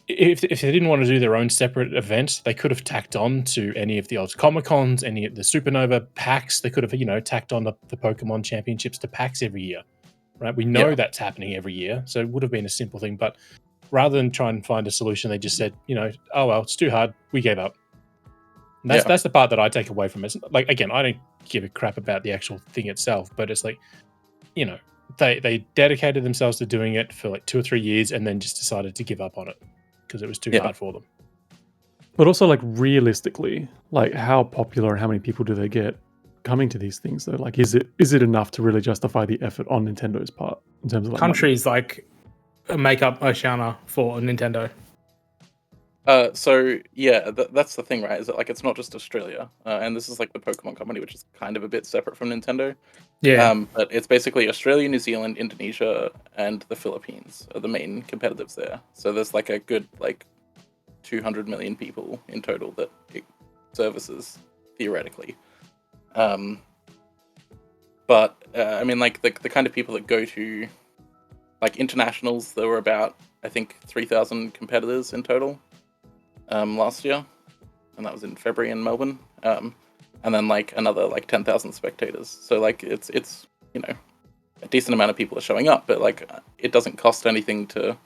Speaker 4: if they didn't want to do their own separate event, they could have tacked on to any of the old Comic-Cons, any of the Supernova packs. They could have, tacked on the Pokemon Championships to packs every year, right? We know that's happening every year, so it would have been a simple thing. But rather than try and find a solution, they just said, oh, well, it's too hard. We gave up. And that's the part that I take away from it. Again, I don't give a crap about the actual thing itself, but it's they dedicated themselves to doing it for 2 or 3 years and then just decided to give up on it because it was too hard for them.
Speaker 3: But also, realistically, how popular and how many people do they get coming to these things, though? Is it enough to really justify the effort on Nintendo's part in terms of
Speaker 5: countries make up Oceania for Nintendo?
Speaker 2: So yeah, that's the thing, right? Is that it's not just Australia, and this is the Pokemon Company, which is kind of a bit separate from Nintendo.
Speaker 5: Yeah.
Speaker 2: But it's basically Australia, New Zealand, Indonesia, and the Philippines are the main competitives there. So there's a good 200 million people in total that it services theoretically. But I mean, the kind of people that go to internationals, there were about, I think, 3,000 competitors in total last year, and that was in February in Melbourne. and then like another like 10,000 spectators. So like it's you know, a decent amount of people are showing up, but like it doesn't cost anything to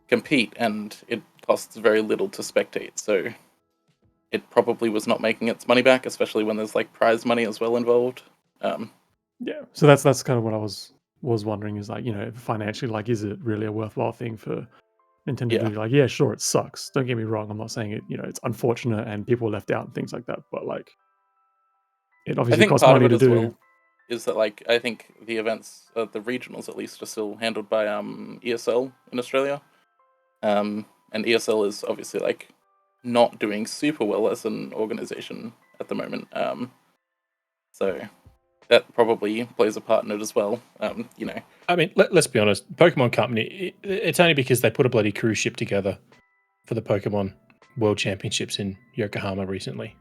Speaker 2: compete, and it costs very little to spectate. So it probably was not making its money back, especially when there's like prize money as well involved.
Speaker 3: Yeah, so that's kind of what I was wondering, is like, financially, like, is it really a worthwhile thing for Nintendo to
Speaker 2: Yeah.
Speaker 3: do? Like, yeah, sure, it sucks. Don't get me wrong. I'm not saying it. It's unfortunate and people are left out and things like that. But like, it
Speaker 2: I
Speaker 3: obviously
Speaker 2: think
Speaker 3: costs
Speaker 2: part of
Speaker 3: money
Speaker 2: it
Speaker 3: to
Speaker 2: as
Speaker 3: do.
Speaker 2: well is that like I think the events, the regionals at least, are still handled by ESL in Australia, and ESL is obviously like not doing super well as an organization at the moment. So that probably plays a part in it as well.
Speaker 4: I mean, let's be honest. Pokemon Company, it's only because they put a bloody cruise ship together for the Pokemon World Championships in Yokohama recently.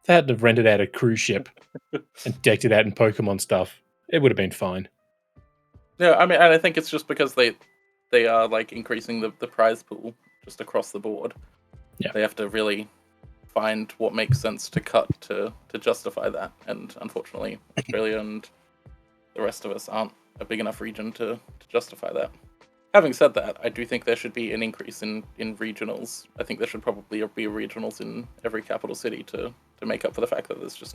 Speaker 4: If they hadn't have rented out a cruise ship and decked it out in Pokemon stuff, it would have been fine.
Speaker 2: Yeah, I mean, and I think it's just because they are like increasing the prize pool just across the board.
Speaker 4: Yeah.
Speaker 2: They have to really find what makes sense to cut to justify that, and unfortunately, Australia and the rest of us aren't a big enough region to justify that. Having said that, I do think there should be an increase in regionals. I think there should probably be regionals in every capital city to make up for the fact that there's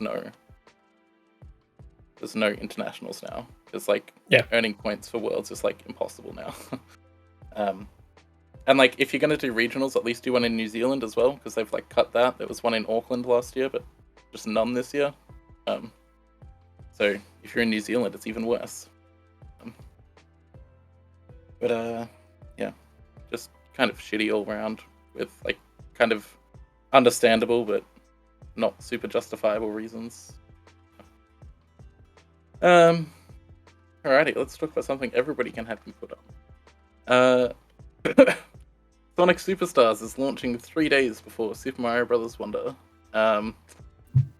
Speaker 2: no internationals now. Because like earning points for worlds is like impossible now. And like if you're gonna do regionals, at least do one in New Zealand as well, because they've like cut that. There was one in Auckland last year, but just none this year. So if you're in New Zealand, it's even worse. But yeah, just kind of shitty all around, with like kind of understandable but not super justifiable reasons. Alrighty, let's talk about something everybody can have input on. Sonic Superstars is launching 3 days before Super Mario Bros. Wonder,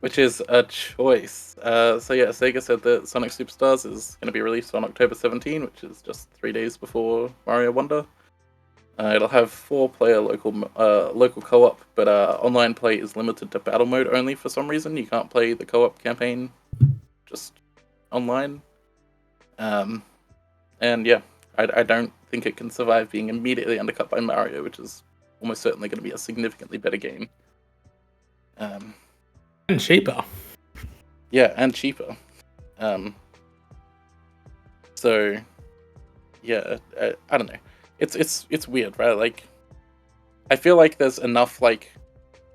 Speaker 2: which is a choice. So yeah, Sega said that Sonic Superstars is going to be released on October 17, which is just 3 days before Mario Wonder. It'll have 4-player local co-op, but online play is limited to battle mode only for some reason. You can't play the co-op campaign just online. And yeah, I don't think it can survive being immediately undercut by Mario, which is almost certainly going to be a significantly better game.
Speaker 5: And cheaper.
Speaker 2: Yeah, and cheaper. So yeah, I don't know. It's weird, right? Like, I feel like there's enough like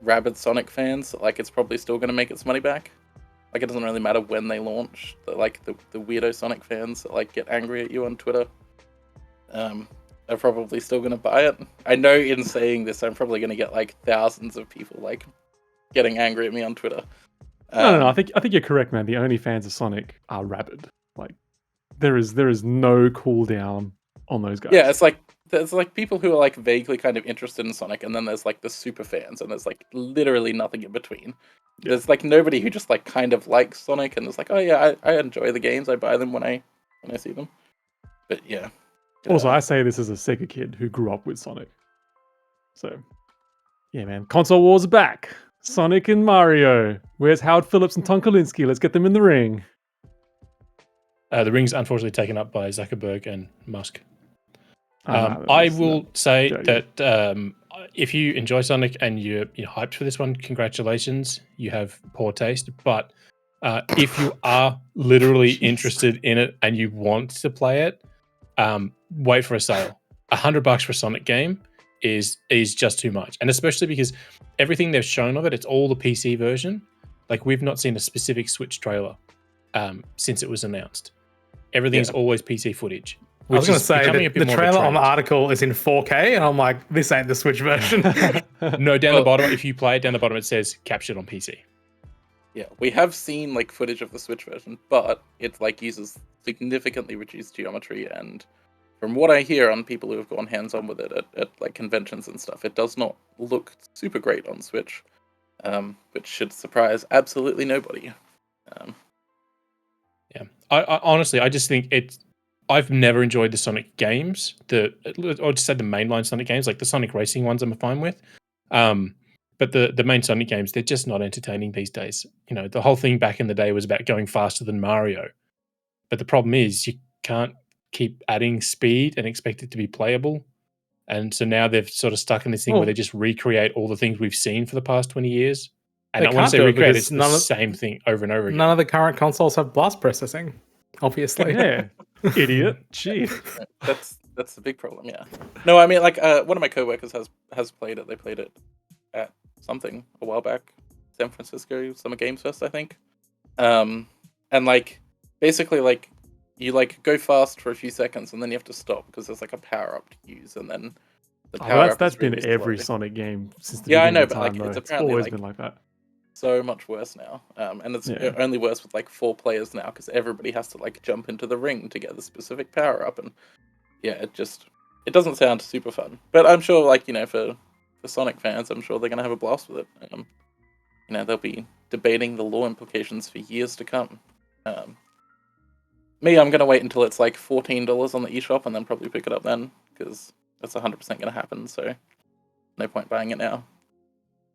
Speaker 2: rabid Sonic fans that like it's probably still going to make its money back. Like, it doesn't really matter when they launch. The weirdo Sonic fans that like get angry at you on Twitter, are probably still going to buy it. I know in saying this, I'm probably going to get like thousands of people like getting angry at me on Twitter.
Speaker 3: No. I think you're correct, man. The only fans of Sonic are rabid. Like, there is no cooldown on those guys.
Speaker 2: Yeah, it's like there's like people who are like vaguely kind of interested in Sonic, and then there's like the super fans, and there's like literally nothing in between. Yeah. There's like nobody who just like kind of likes Sonic, and it's like, oh yeah, I enjoy the games, I buy them when I see them. But yeah.
Speaker 3: Also, I say this as a Sega kid who grew up with Sonic. So, yeah, man. Console wars are back. Sonic and Mario. Where's Howard Phillips and Tom Kalinske? Let's get them in the ring.
Speaker 4: The ring's unfortunately taken up by Zuckerberg and Musk. I will say that if you enjoy Sonic and you're hyped for this one, congratulations. You have poor taste. But if you are literally interested in it and you want to play it, wait for a sale. $100 for a Sonic game is just too much, and especially because everything they've shown of it, it's all the PC version. Like, we've not seen a specific Switch trailer since it was announced. Everything's always PC footage.
Speaker 5: I was going to say that the trailer on the article is in 4K, and I'm like, this ain't the Switch version.
Speaker 4: No, down the bottom, if you play it, down the bottom it says captured on PC.
Speaker 2: Yeah, we have seen like footage of the Switch version, but it like uses significantly reduced geometry, and from what I hear on people who have gone hands-on with it at like conventions and stuff, it does not look super great on Switch, which should surprise absolutely nobody.
Speaker 4: Yeah, I honestly, I just think I've never enjoyed the Sonic games. I'll just say the mainline Sonic games, like the Sonic Racing ones, I'm fine with. But But the main Sonic games, they're just not entertaining these days. You know, the whole thing back in the day was about going faster than Mario. But the problem is you can't keep adding speed and expect it to be playable. And so now they've sort of stuck in this thing where they just recreate all the things we've seen for the past 20 years. And
Speaker 5: They
Speaker 4: I want to
Speaker 5: can't
Speaker 4: say
Speaker 5: do it
Speaker 4: recreate,
Speaker 5: because
Speaker 4: it's the same thing over and over again.
Speaker 5: None of the current consoles have blast processing, obviously.
Speaker 3: Yeah, idiot. Jeez.
Speaker 2: That's the big problem. Yeah. No, I mean, like, one of my coworkers has played it. They played it at something a while back, San Francisco Summer Games Fest, I think. And like, basically, like, you like go fast for a few seconds and then you have to stop because there's like a power up to use, and then the power up.
Speaker 3: That's
Speaker 2: is
Speaker 3: been
Speaker 2: really
Speaker 3: every
Speaker 2: slow.
Speaker 3: Sonic game since the
Speaker 2: Yeah, I
Speaker 3: beginning
Speaker 2: know,
Speaker 3: of
Speaker 2: but
Speaker 3: time,
Speaker 2: like
Speaker 3: though.
Speaker 2: it's
Speaker 3: It's
Speaker 2: apparently
Speaker 3: always
Speaker 2: like
Speaker 3: been like that.
Speaker 2: so much worse now, and it's only worse with like 4 players now because everybody has to like jump into the ring to get the specific power up, and yeah, it doesn't sound super fun. But I'm sure, like, you know, for Sonic fans, I'm sure they're gonna have a blast with it. You know, they'll be debating the law implications for years to come. Me, I'm gonna wait until it's like $14 on the eShop and then probably pick it up then, because that's 100% gonna happen. So no point buying it now.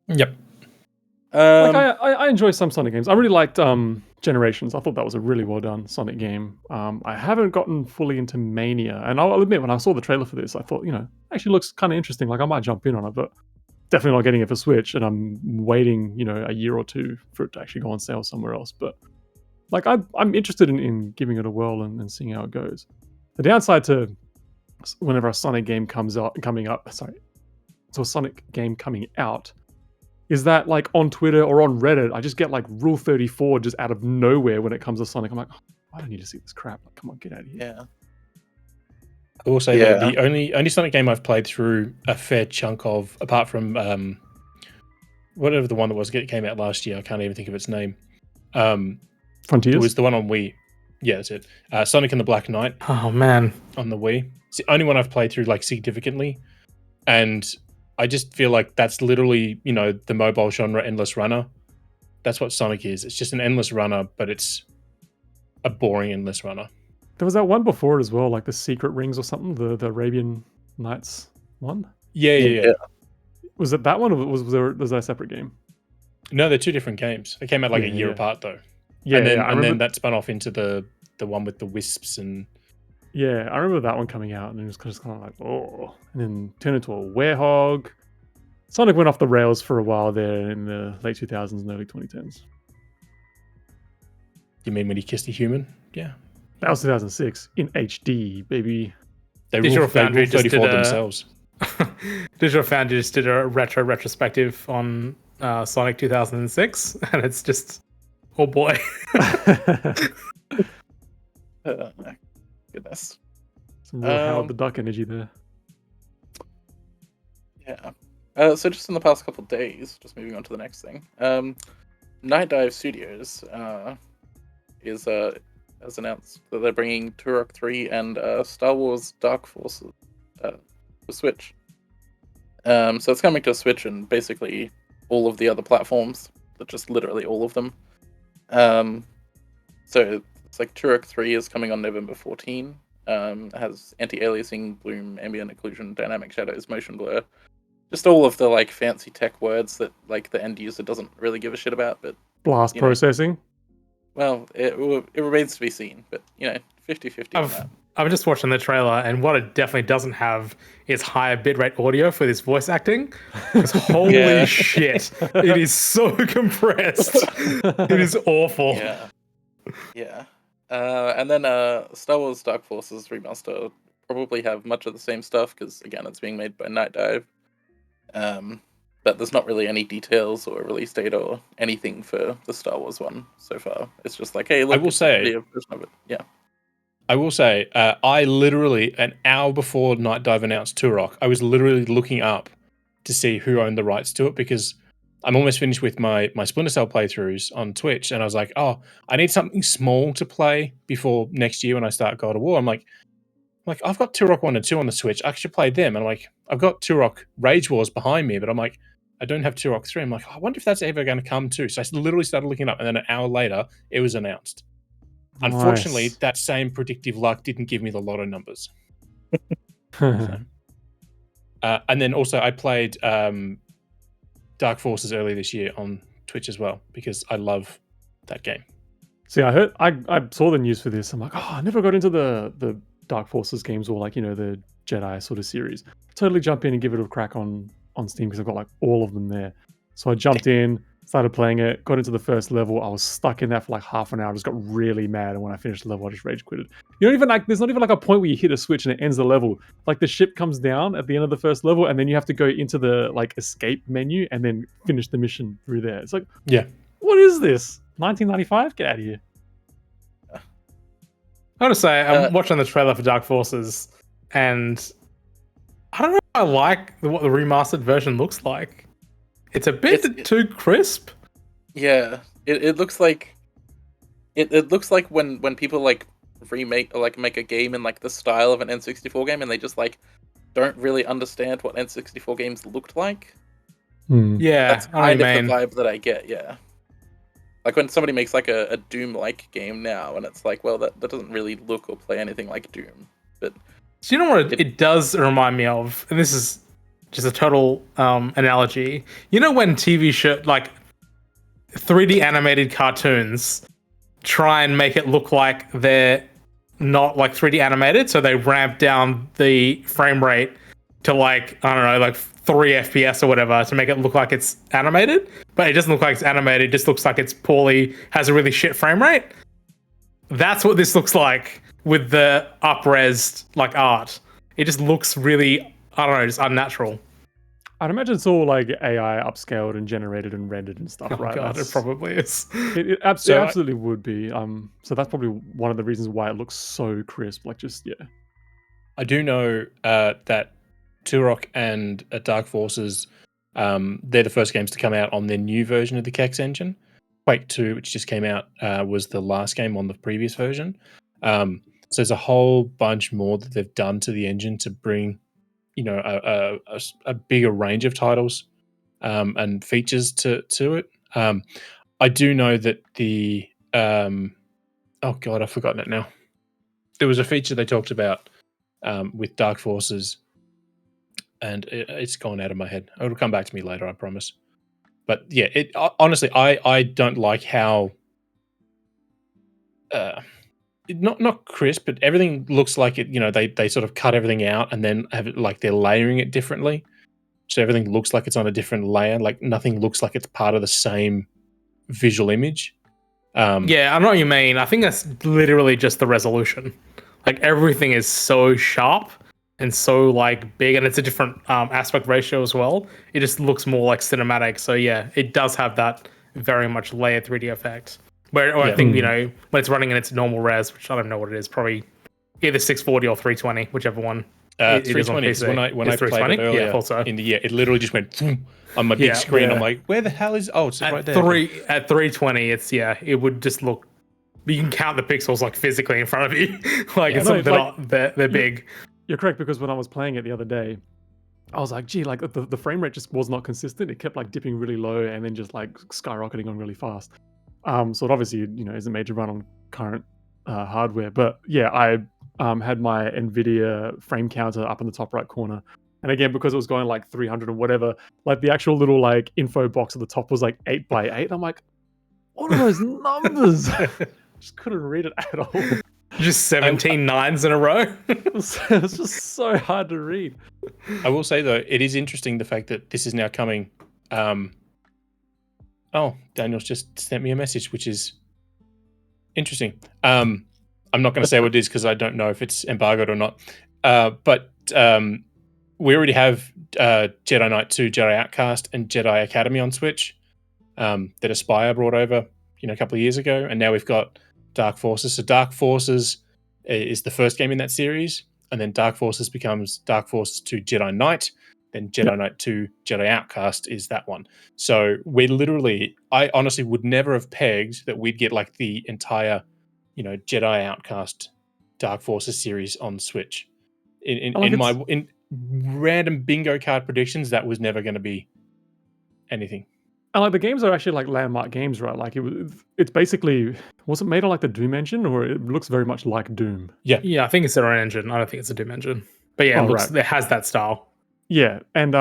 Speaker 4: Yep.
Speaker 3: Like I enjoy some Sonic games. I really liked Generations. I thought that was a really well done Sonic game. I haven't gotten fully into Mania, and I'll admit when I saw the trailer for this, I thought, you know, actually looks kind of interesting. Like I might jump in on it, but definitely not getting it for Switch. And I'm waiting, you know, a year or two for it to actually go on sale somewhere else. But like I'm interested in giving it a whirl and seeing how it goes. The downside to whenever a Sonic game comes out, so a Sonic game coming out, is that like on Twitter or on Reddit, I just get like Rule 34 just out of nowhere when it comes to Sonic. I'm like, oh, I don't need to see this crap. Like, come on, get out of here.
Speaker 2: Yeah.
Speaker 4: I will say that the only Sonic game I've played through a fair chunk of, apart from whatever the one that was came out last year, I can't even think of its name.
Speaker 3: Frontiers?
Speaker 4: It was the one on Wii. Yeah, that's it. Sonic and the Black Knight.
Speaker 5: Oh man,
Speaker 4: on the Wii. It's the only one I've played through like significantly, and I just feel like that's literally, you know, the mobile genre endless runner. That's what Sonic is. It's just an endless runner, but it's a boring endless runner.
Speaker 3: There was that one before it as well, like the Secret Rings or something, the Arabian Nights one.
Speaker 4: Yeah.
Speaker 3: Was it that one, or was that a separate game?
Speaker 4: No, they're two different games. They came out like a year apart though.
Speaker 3: Yeah,
Speaker 4: and then that spun off into the one with the wisps and.
Speaker 3: Yeah, I remember that one coming out, and it was just kind of like, oh, and then turned into a werehog. Sonic went off the rails for a while there in the late 2000s and early 2010s.
Speaker 4: You mean when he kissed a human? Yeah.
Speaker 3: That was 2006 in HD, baby.
Speaker 4: They Digital Foundry just did themselves.
Speaker 5: Digital Foundry just did a retrospective on Sonic 2006, and it's just, oh boy.
Speaker 2: Goodness.
Speaker 3: Some real Howard the Duck energy there.
Speaker 2: Yeah. So just in the past couple of days, just moving on to the next thing, Night Dive Studios has announced that they're bringing Turok 3 and Star Wars Dark Forces to Switch. So it's coming to Switch and basically all of the other platforms, but just literally all of them. So it's like Turok 3 is coming on November 14. It has anti-aliasing, bloom, ambient occlusion, dynamic shadows, motion blur. Just all of the like fancy tech words that like the end user doesn't really give a shit about, but
Speaker 3: blast processing.
Speaker 2: Well, it remains to be seen, but you know, 50-50 on that.
Speaker 5: I'm just watching the trailer, and what it definitely doesn't have is higher bitrate audio for this voice acting. Because holy shit, it is so compressed. It is awful.
Speaker 2: Yeah. And then Star Wars Dark Forces Remaster probably have much of the same stuff, because again, it's being made by Night Dive. But there's not really any details or release date or anything for the Star Wars one so far. It's just like, hey, look,
Speaker 4: I will say,
Speaker 2: a version of it. Yeah.
Speaker 4: I will say, I literally, an hour before Night Dive announced Turok, I was literally looking up to see who owned the rights to it, because I'm almost finished with my Splinter Cell playthroughs on Twitch, and I was like, oh, I need something small to play before next year when I start God of War. I'm like, I've got Turok 1 and 2 on the Switch. I should play them. And I'm like, I've got Turok Rage Wars behind me, but I'm like, I don't have Turok 3. I'm like, I wonder if that's ever going to come too. So I literally started looking up, and then an hour later, it was announced. Nice. Unfortunately, that same predictive luck didn't give me the lotto numbers. And then also I played Dark Forces earlier this year on Twitch as well because I love that game.
Speaker 3: See, I saw the news for this. I'm like, oh, I never got into the Dark Forces games or like the Jedi sort of series. Totally jump in and give it a crack on Steam because I've got like all of them there. So I jumped in, started playing it, got into the first level. I was stuck in that for like half an hour. I just got really mad, and when I finished the level, I just rage quitted. You don't even like. There's not even like a point where you hit a switch and it ends the level. Like the ship comes down at the end of the first level, and then you have to go into the like escape menu and then finish the mission through there. It's like, what is this? 1995? Get out of here.
Speaker 5: I gotta say, I'm watching the trailer for Dark Forces, and I don't know if I like what the remastered version looks like. It's a bit too crisp.
Speaker 2: Yeah, it looks like it looks like when people like remake or like make a game in like the style of an N64 game, and they just like don't really understand what N64 games looked like.
Speaker 5: Yeah,
Speaker 2: that's kind of the vibe that I get. Yeah. Like when somebody makes like a Doom-like game now, and it's like, well, that doesn't really look or play anything like Doom. But
Speaker 5: so you know what it does remind me of, and this is just a total analogy. You know when TV show like 3D animated cartoons try and make it look like they're not like 3D animated, so they ramp down the frame rate to like, I don't know, like 3 FPS or whatever to make it look like it's animated, but it doesn't look like it's animated. It just looks like it's has a really shit frame rate. That's what this looks like with the up-resed like art. It just looks really, I don't know, just unnatural.
Speaker 3: I'd imagine it's all like AI upscaled and generated and rendered and stuff, right?
Speaker 5: God, it probably is.
Speaker 3: It absolutely would be. So that's probably one of the reasons why it looks so crisp. Like, just
Speaker 4: I do know that Turok and Dark Forces, they're the first games to come out on their new version of the Kex engine. Quake 2, which just came out, was the last game on the previous version. So there's a whole bunch more that they've done to the engine to bring, a bigger range of titles and features to it. I do know that the oh god, I've forgotten it now. There was a feature they talked about with Dark Forces, and it's gone out of my head. It'll come back to me later, I promise. But yeah, honestly, I don't like how not crisp, but everything looks like it. They sort of cut everything out and then have it like they're layering it differently, so everything looks like it's on a different layer. Like nothing looks like it's part of the same visual image.
Speaker 5: Yeah, I know what you mean. I think that's literally just the resolution. Like everything is so sharp and so like big, and it's a different aspect ratio as well. It just looks more like cinematic. So yeah, it does have that very much layered 3D effect. I think when it's running in its normal res, which I don't know what it is, probably either 640 or 320, whichever one.
Speaker 4: 320. When I played it earlier, it literally just went on my big screen. I'm like, where the hell is? Oh, it's right there.
Speaker 5: At 320, it would just look. You can count the pixels like physically in front of you. They're big.
Speaker 3: You're correct, because when I was playing it the other day, I was like, gee, like the frame rate just was not consistent. It kept like dipping really low and then just like skyrocketing on really fast. So it obviously, isn't made to run on current hardware. But yeah, I had my NVIDIA frame counter up in the top right corner. And again, because it was going like 300 or whatever, like the actual little like info box at the top was like 8x8. I'm like, what are those numbers? Just couldn't read it at all.
Speaker 5: Just 17 nines in a row.
Speaker 3: It's just so hard to read.
Speaker 4: I will say though, it is interesting the fact that this is now coming. Daniel's just sent me a message, which is interesting. I'm not going to say what it is because I don't know if it's embargoed or not. But we already have Jedi Knight 2, Jedi Outcast, and Jedi Academy on Switch that Aspire brought over, a couple of years ago, and now we've got Dark Forces. So Dark Forces is the first game in that series, and then Dark Forces becomes Dark Forces 2 Jedi Knight, then Jedi Knight 2 Jedi Outcast is that one. So I honestly would never have pegged that we'd get like the entire, Jedi Outcast Dark Forces series on Switch. In random bingo card predictions, that was never going to be anything.
Speaker 3: And like the games are actually like landmark games, right? Like it's basically, was it made on like the Doom engine, or it looks very much like Doom?
Speaker 5: Yeah, I think it's their own engine. I don't think it's a Doom engine, but yeah, it has that style.
Speaker 3: Yeah, and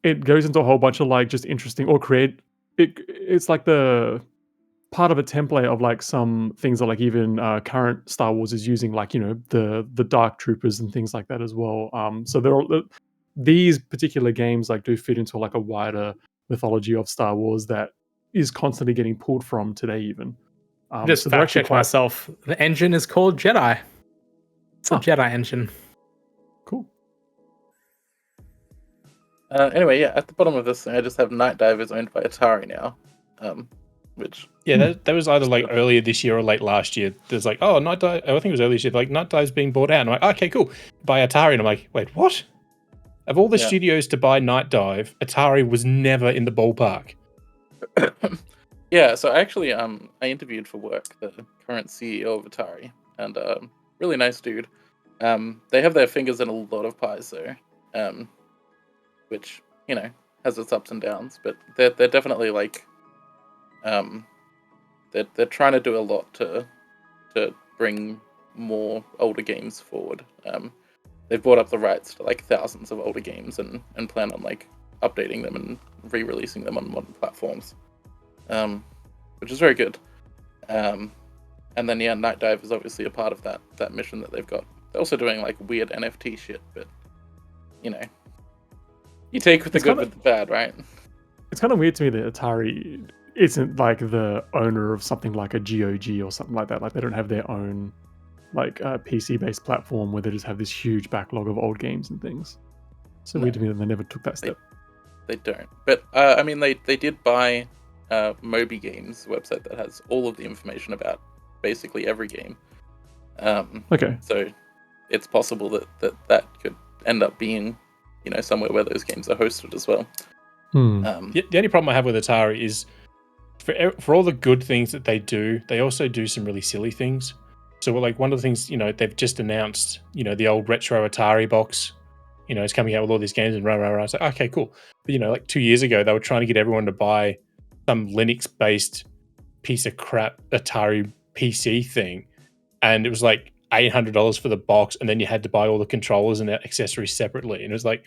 Speaker 3: it goes into a whole bunch of like just interesting or create. It's like the part of a template of like some things that like even current Star Wars is using, like the Dark Troopers and things like that as well. So these particular games like do fit into like a wider mythology of Star Wars that is constantly getting pulled from today even.
Speaker 5: Just
Speaker 3: So they're
Speaker 5: fact
Speaker 3: actually
Speaker 5: check
Speaker 3: quite
Speaker 5: myself. The engine is called Jedi. It's a Jedi engine.
Speaker 3: cool.
Speaker 2: Anyway, yeah, at the bottom of this thing, I just have Night Divers owned by Atari now, which
Speaker 4: that was either like earlier this year or late last year. There's like, oh, Night Dive. I think it was earlier this year. Like Night Dive's being bought out. And I'm like, okay, cool, by Atari. And I'm like, wait, what? Of all the studios to buy Night Dive, Atari was never in the ballpark.
Speaker 2: Yeah, so actually, I interviewed for work the current CEO of Atari, and really nice dude. They have their fingers in a lot of pies, though, which has its ups and downs. But they're definitely like, they're trying to do a lot to bring more older games forward. They've bought up the rights to like thousands of older games and plan on like updating them and re-releasing them on modern platforms. Which is very good. And then Night Dive is obviously a part of that mission that they've got. They're also doing like weird NFT shit, but you take with the good with the bad, right?
Speaker 3: It's kind of weird to me that Atari isn't like the owner of something like a GOG or something like that. Like they don't have their own like PC-based platform where they just have this huge backlog of old games and things. So weird to me that they never took that step.
Speaker 2: They don't. But I mean, they did buy Moby Games, a website that has all of the information about basically every game.
Speaker 3: Okay.
Speaker 2: So it's possible that could end up being, somewhere where those games are hosted as well.
Speaker 4: The only problem I have with Atari is for all the good things that they do, they also do some really silly things. So like one of the things, they've just announced, the old retro Atari box, it's coming out with all these games and rah. It's like, okay, cool. But like 2 years ago, they were trying to get everyone to buy some Linux-based piece of crap Atari PC thing, and it was like $800 for the box, and then you had to buy all the controllers and accessories separately, and it was like,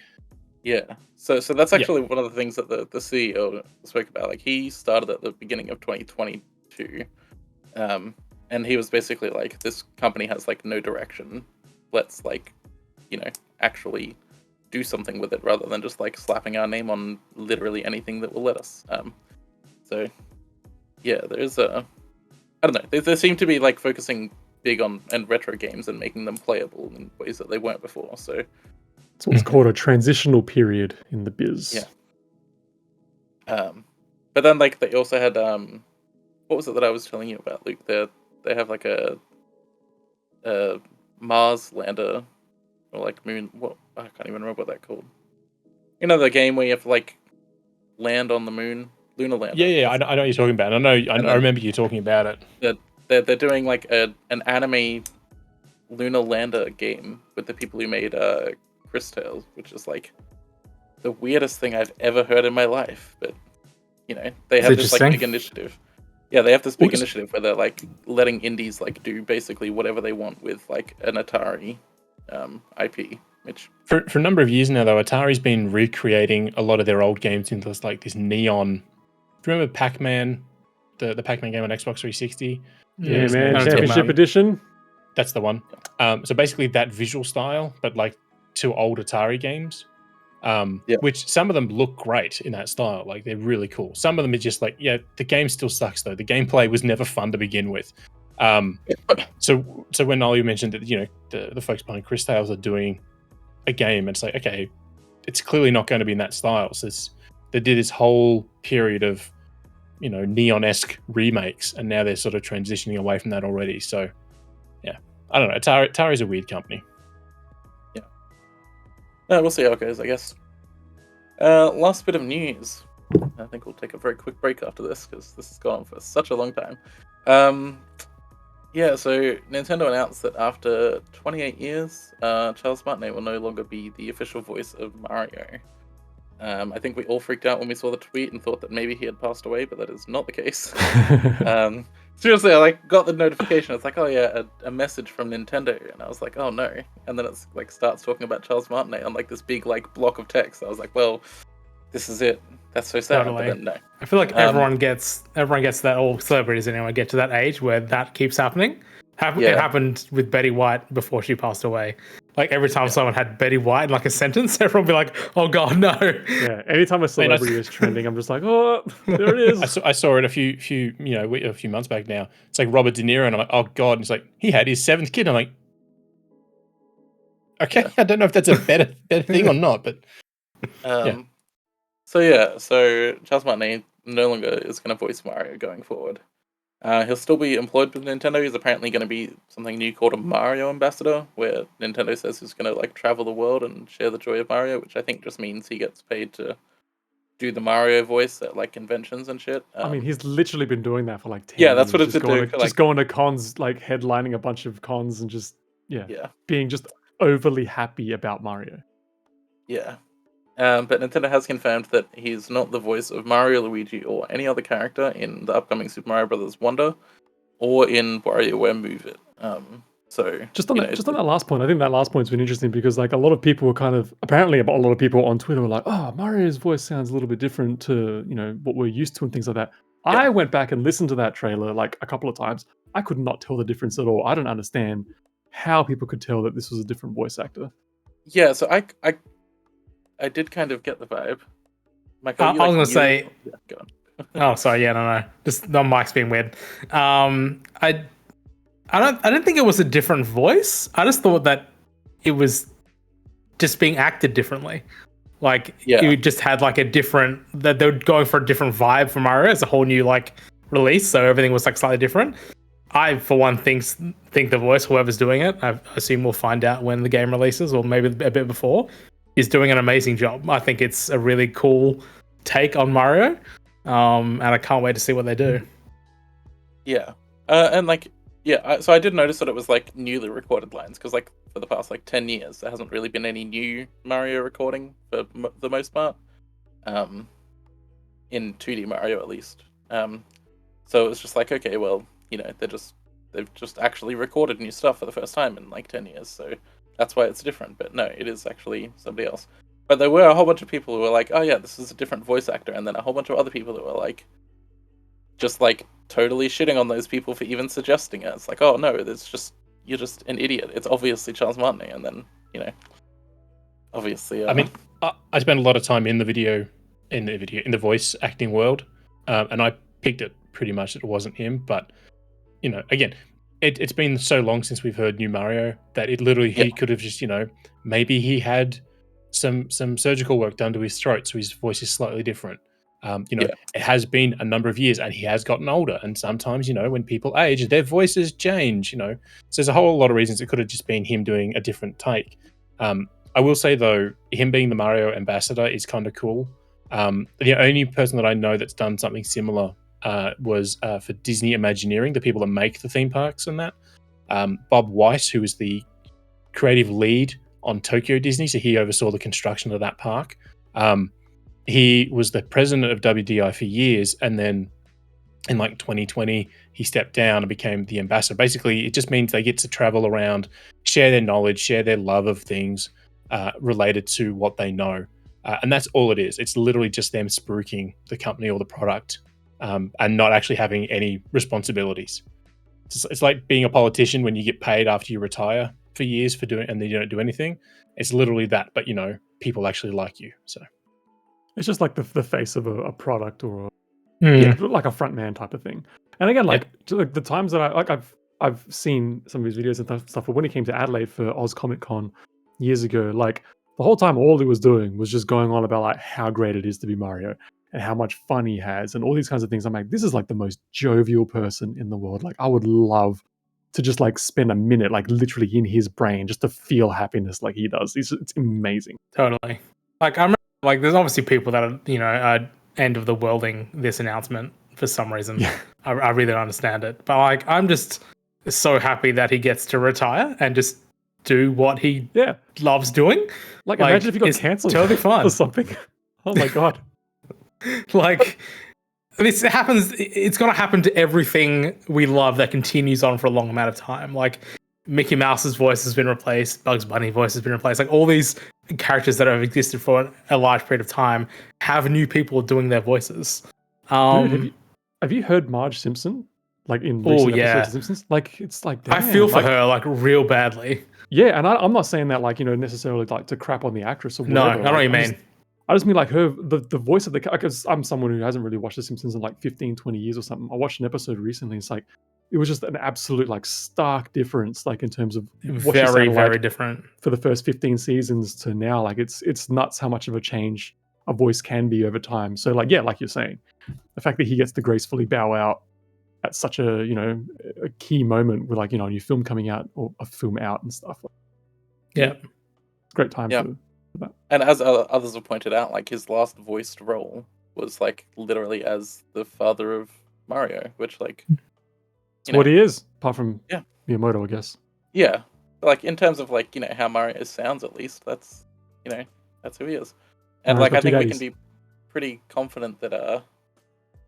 Speaker 2: yeah. So that's actually one of the things that the CEO spoke about. Like he started at the beginning of 2022, and he was basically like, this company has like no direction. Let's like, actually do something with it rather than just like slapping our name on literally anything that will let us. So yeah, there's I don't know. They seem to be like focusing big on retro games and making them playable in ways that they weren't before. So
Speaker 3: it's what's called a transitional period in the biz.
Speaker 2: Yeah. But then like they also had what was it that I was telling you about, Luke? They have like a Mars lander or like moon. What, I can't even remember what that's called. The game where you have to like land on the moon, lunar lander.
Speaker 4: Yeah, I know what you're talking about. I remember you talking about it.
Speaker 2: They're doing like an anime lunar lander game with the people who made Chris Tales, which is like the weirdest thing I've ever heard in my life. But they have this like big initiative. Yeah, they have this big initiative where they're like letting indies like do basically whatever they want with like an Atari IP. Which
Speaker 4: for a number of years now, though, Atari's been recreating a lot of their old games into this neon. Do you remember Pac-Man, the Pac-Man game on Xbox 360?
Speaker 3: Yeah, man, Championship Edition.
Speaker 4: That's the one. So basically that visual style, but like to old Atari games. Which some of them look great in that style. Like they're really cool. Some of them are just like, the game still sucks though. The gameplay was never fun to begin with. So when Ollie mentioned that, the folks behind Chris Tales are doing a game, it's like, okay, it's clearly not going to be in that style. So they did this whole period of, neon-esque remakes, and now they're sort of transitioning away from that already. So, yeah, I don't know. Atari's a weird company.
Speaker 2: Yeah. We'll see how it goes, I guess. Last bit of news. I think we'll take a very quick break after this because this has gone on for such a long time. Yeah, so Nintendo announced that after 28 years, Charles Martinet will no longer be the official voice of Mario. I think we all freaked out when we saw the tweet and thought that maybe he had passed away, but that is not the case. Seriously, I got the notification. It's like, oh yeah, a message from Nintendo, and I was like, oh no. And then it's like starts talking about Charles Martinet on like this big like block of text. I was like, well, this is it. That's so sad.
Speaker 5: Totally.
Speaker 2: But then, no.
Speaker 5: I feel like everyone gets that, all celebrities anyway get to that age where that keeps happening. It happened with Betty White before she passed away. Like every time someone had Betty White in like a sentence, everyone would be like, "Oh God, no!"
Speaker 3: Yeah. Anytime a celebrity is trending, I'm just like, "Oh, there it is."
Speaker 4: I saw it a few months back now. It's like Robert De Niro, and I'm like, "Oh God!" And it's like he had his 7th kid. I'm like, okay, I don't know if that's a better thing or not, but
Speaker 2: So Charles Martinet no longer is going to voice Mario going forward. He'll still be employed with Nintendo. He's apparently going to be something new called a Mario ambassador, where Nintendo says he's going to like travel the world and share the joy of Mario, which I think just means he gets paid to do the Mario voice at like conventions and shit.
Speaker 3: I mean, he's literally been doing that for like 10 years.
Speaker 2: That's what it's been doing.
Speaker 3: Just going to cons, like headlining a bunch of cons and just being just overly happy about Mario.
Speaker 2: Yeah. But Nintendo has confirmed that he's not the voice of Mario, Luigi, or any other character in the upcoming Super Mario Bros. Wonder, or in WarioWare Move It. So
Speaker 3: just on that last point, I think that last point's been interesting because like a lot of people were apparently a lot of people on Twitter were like, "Oh, Mario's voice sounds a little bit different to what we're used to and things like that." Yeah. I went back and listened to that trailer like a couple of times. I could not tell the difference at all. I don't understand how people could tell that this was a different voice actor.
Speaker 2: Yeah, so I did kind of get the vibe.
Speaker 5: Michael, I was going to say... Yeah, go on. Oh, sorry. Yeah, no. Just the mic's being weird. I don't think it was a different voice. I just thought that it was just being acted differently. Like, you just had like a different... That they were going for a different vibe for Mario as a whole new like release, so everything was like slightly different. I, for one, think the voice, whoever's doing it, I assume we'll find out when the game releases or maybe a bit before, is doing an amazing job. I think it's a really cool take on Mario, and I can't wait to see what they do.
Speaker 2: Yeah, so I did notice that it was like newly recorded lines because like for the past like 10 years there hasn't really been any new Mario recording for the most part, in 2D Mario at least. So it's just like, okay, well, they've just actually recorded new stuff for the first time in like 10 years, so that's why it's different. But no, it is actually somebody else. But there were a whole bunch of people who were like, oh yeah, this is a different voice actor, and then a whole bunch of other people who were like, just like totally shitting on those people for even suggesting it. It's like, oh no, you're just an idiot. It's obviously Charles Martinet, and then obviously.
Speaker 4: I mean, I spent a lot of time in the voice acting world, and I picked it pretty much that it wasn't him. But again, it's been so long since we've heard new Mario that it literally he could have just maybe he had some surgical work done to his throat, so his voice is slightly different. It has been a number of years, and he has gotten older. And sometimes, when people age, their voices change. So there's a whole lot of reasons it could have just been him doing a different take. I will say though, him being the Mario ambassador is kind of cool. The only person that I know that's done something similar was for Disney Imagineering, the people that make the theme parks and that. Bob Weiss, who was the creative lead on Tokyo Disney, so he oversaw the construction of that park. He was the president of WDI for years, and then in like 2020, he stepped down and became the ambassador. Basically, it just means they get to travel around, share their knowledge, share their love of things related to what they know. And that's all it is. It's literally just them spruiking the company or the product and not actually having any responsibilities. It's like being a politician when you get paid after you retire for years for doing, and then you don't do anything. It's literally that, but people actually like you. So
Speaker 3: it's just like the face of a product or like a front man type of thing. And again, like the times that I've seen some of his videos and stuff, but when he came to Adelaide for Oz Comic Con years ago, like the whole time all he was doing was just going on about like how great it is to be Mario and how much fun he has and all these kinds of things. I'm like, this is like the most jovial person in the world. Like I would love to just like spend a minute like literally in his brain just to feel happiness like he does. It's amazing.
Speaker 5: Totally. Like I remember, like there's obviously people that are end of the worlding this announcement for some reason. Yeah. I really don't understand it. But like I'm just so happy that he gets to retire and just do what he loves doing.
Speaker 3: Like imagine if he got cancelled
Speaker 5: totally fun
Speaker 3: or something. Oh my god.
Speaker 5: Like this happens, it's going to happen to everything we love that continues on for a long amount of time. Like Mickey Mouse's voice has been replaced, Bugs Bunny's voice has been replaced. Like all these characters that have existed for a large period of time have new people doing their voices.
Speaker 3: Dude, have you heard Marge Simpson? Like in
Speaker 5: Oh,
Speaker 3: recent
Speaker 5: yeah.
Speaker 3: episodes of Simpsons? Like, it's like,
Speaker 5: I
Speaker 3: damn,
Speaker 5: feel for
Speaker 3: like,
Speaker 5: her like real badly.
Speaker 3: Yeah, and I'm not saying that like, necessarily like to crap on the actress or
Speaker 5: No,
Speaker 3: whatever.
Speaker 5: I know what you mean.
Speaker 3: I just mean like the voice of the, because I'm someone who hasn't really watched The Simpsons in like 15, 20 years or something. I watched an episode recently. It's like, it was just an absolute like stark difference, like in terms of what she
Speaker 5: Very,
Speaker 3: sounded
Speaker 5: very
Speaker 3: like
Speaker 5: different.
Speaker 3: for the first 15 seasons to now. Like it's nuts how much of a change a voice can be over time. So like, yeah, like you're saying, the fact that he gets to gracefully bow out at such a, a key moment with like, a new film coming out or a film out and stuff.
Speaker 5: Yeah.
Speaker 3: Great time
Speaker 2: Yeah.
Speaker 3: for that.
Speaker 2: And as others have pointed out, like his last voiced role was like literally as the father of Mario, which like
Speaker 3: It's what he is, apart from
Speaker 2: Yeah.
Speaker 3: Miyamoto, I guess.
Speaker 2: yeah, like in terms of like how Mario sounds, at least that's that's who he is. And
Speaker 3: Mario's
Speaker 2: like
Speaker 3: got
Speaker 2: I think
Speaker 3: two
Speaker 2: we can
Speaker 3: daddies.
Speaker 2: be pretty confident that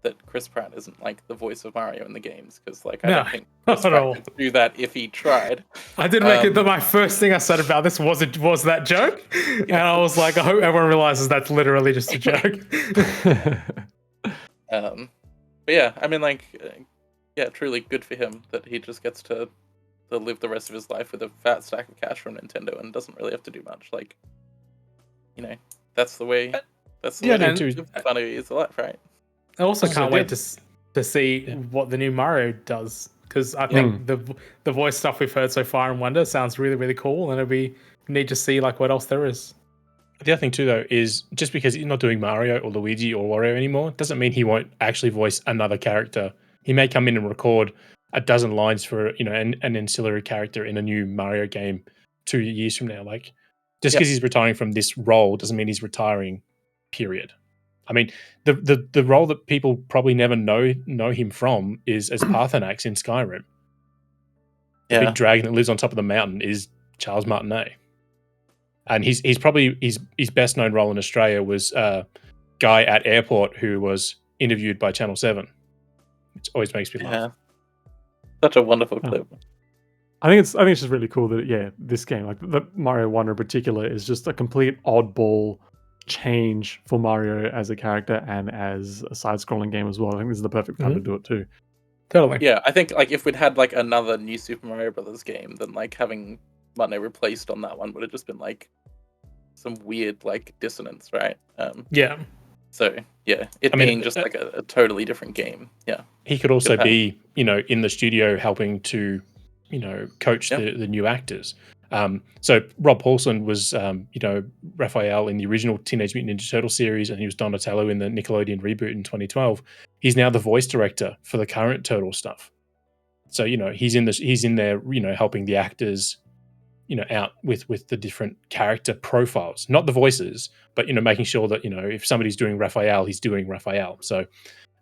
Speaker 2: that Chris Pratt isn't like the voice of Mario in the games, because like I
Speaker 5: No,
Speaker 2: don't think Chris
Speaker 5: not at
Speaker 2: Pratt
Speaker 5: all.
Speaker 2: could do that if he tried.
Speaker 5: I did make it that my first thing I said about this was that joke, and I was like, I hope everyone realizes that's literally just a joke.
Speaker 2: But yeah, I mean, like, yeah, truly good for him that he just gets to live the rest of his life with a fat stack of cash from Nintendo and doesn't really have to do much. Like, that's the way. That's the
Speaker 4: Yeah,
Speaker 2: way
Speaker 4: I
Speaker 2: to
Speaker 4: do too.
Speaker 2: live fun his life, right?
Speaker 5: I also
Speaker 4: Also,
Speaker 5: can't wait
Speaker 4: the-
Speaker 5: to see what the new Mario does, because I think the voice stuff we've heard so far in Wonder sounds really, really cool, and it'll be neat to see like what else there is.
Speaker 4: The other thing too, though, is just because he's not doing Mario or Luigi or Wario anymore, doesn't mean he won't actually voice another character. He may come in and record a dozen lines for an ancillary character in a new Mario game 2 years from now. Like, just because he's retiring from this role doesn't mean he's retiring. Period. I mean, the role that people probably never know him from is as Parthenax in Skyrim. The big dragon that lives on top of the mountain is Charles Martinet. And he's probably his best known role in Australia was guy at airport who was interviewed by Channel 7. It always makes me laugh.
Speaker 2: Such a wonderful clip.
Speaker 3: I think it's just really cool that this game, like the Mario Wonder in particular, is just a complete oddball change for Mario as a character and as a side-scrolling game as well. I think this is the perfect time to do it too.
Speaker 5: Totally.
Speaker 2: Yeah, I think like if we'd had like another new Super Mario Brothers game, then like having Martinet replaced on that one would have just been like some weird like dissonance, right?
Speaker 5: Yeah.
Speaker 2: So yeah, being just like a totally different game. Yeah.
Speaker 4: He could also be, in the studio helping to, coach the new actors. So Rob Paulson was, Raphael in the original Teenage Mutant Ninja Turtle series, and he was Donatello in the Nickelodeon reboot in 2012. He's now the voice director for the current Turtle stuff. So he's in there, helping the actors, out with the different character profiles, not the voices, but making sure that if somebody's doing Raphael, he's doing Raphael. So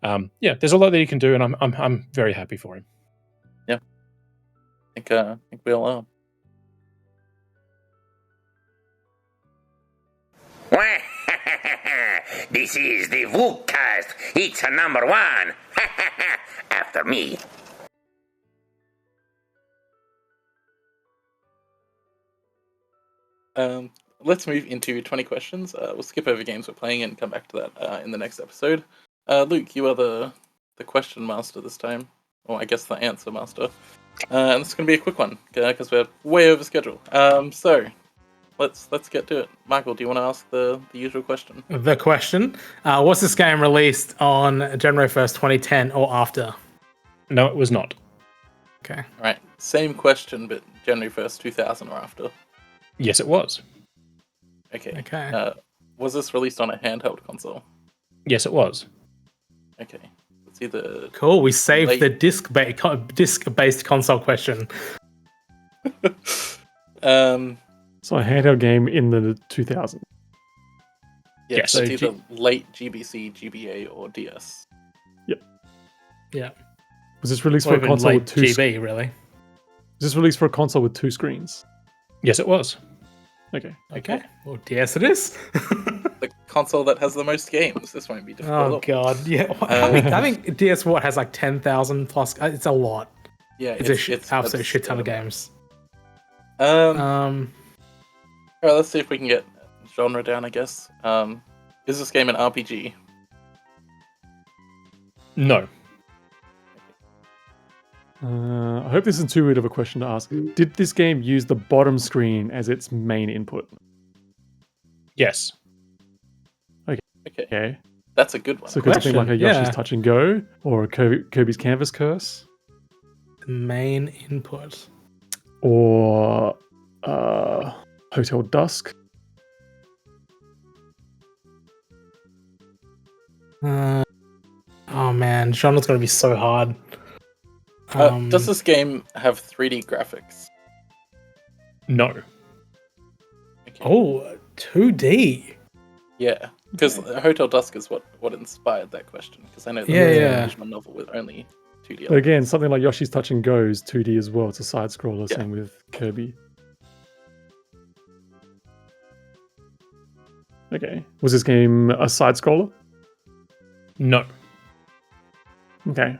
Speaker 4: there's a lot that he can do, and I'm very happy for him.
Speaker 2: Yeah, I think we all are.
Speaker 1: This is the Vookcast. It's a number one. After me.
Speaker 2: Let's move into 20 questions. We'll skip over games we're playing and come back to that in the next episode. Luke, you are the question master this time, or I guess the answer master. And this is going to be a quick one because we're way over schedule. So let's get to it. Michael, do you want to ask the usual question?
Speaker 5: The question: was this game released on January 1st, 2010, or after?
Speaker 4: No, it was not.
Speaker 5: Okay.
Speaker 2: All right. Same question, but January 1st, 2000 or after?
Speaker 4: Yes, it was.
Speaker 2: Okay.
Speaker 5: Okay.
Speaker 2: Was this released on a handheld console?
Speaker 4: Yes, it was.
Speaker 2: Okay. It's either
Speaker 5: Cool. We saved the disc-based console question.
Speaker 3: So a handheld game in the 2000s.
Speaker 2: Yeah,
Speaker 4: Yes.
Speaker 2: so it's either late GBC, GBA, or DS.
Speaker 5: Yeah.
Speaker 3: Was this released
Speaker 5: Or
Speaker 3: for a
Speaker 5: even
Speaker 3: console
Speaker 5: late
Speaker 3: with two?
Speaker 5: GB, really.
Speaker 3: Was this released for a console with two screens?
Speaker 4: Yes, it was.
Speaker 3: Okay.
Speaker 5: Okay. Well, DS it is.
Speaker 2: The console that has the most games. This won't be difficult.
Speaker 5: Oh god, yeah. I think DS has like 10,000 plus. It's a lot.
Speaker 2: Yeah,
Speaker 5: It's absolute shit ton of games.
Speaker 2: All right, let's see if we can get genre down, I guess. Is this game an RPG?
Speaker 4: No.
Speaker 3: I hope this isn't too weird of a question to ask. Did this game use the bottom screen as its main input?
Speaker 4: Yes.
Speaker 3: Okay.
Speaker 2: That's a good one.
Speaker 3: So it could something like a Yoshi's
Speaker 5: yeah.
Speaker 3: Touch and Go or a Kirby's Canvas Curse
Speaker 5: Main input.
Speaker 3: or Hotel Dusk.
Speaker 5: Oh man, genre's gonna be so hard.
Speaker 2: Does this game have 3D graphics?
Speaker 4: No.
Speaker 2: Okay.
Speaker 5: Oh, 2D.
Speaker 2: Yeah, because Hotel Dusk is what inspired that question. Because I know that
Speaker 5: Yeah,
Speaker 2: there's
Speaker 5: yeah.
Speaker 2: a visual novel with only 2D.
Speaker 3: But again, something like Yoshi's Touch and Go is 2D as well. It's a side scroller,
Speaker 2: Yeah.
Speaker 3: same with Kirby. Okay. Was this game a side scroller?
Speaker 4: No.
Speaker 3: Okay.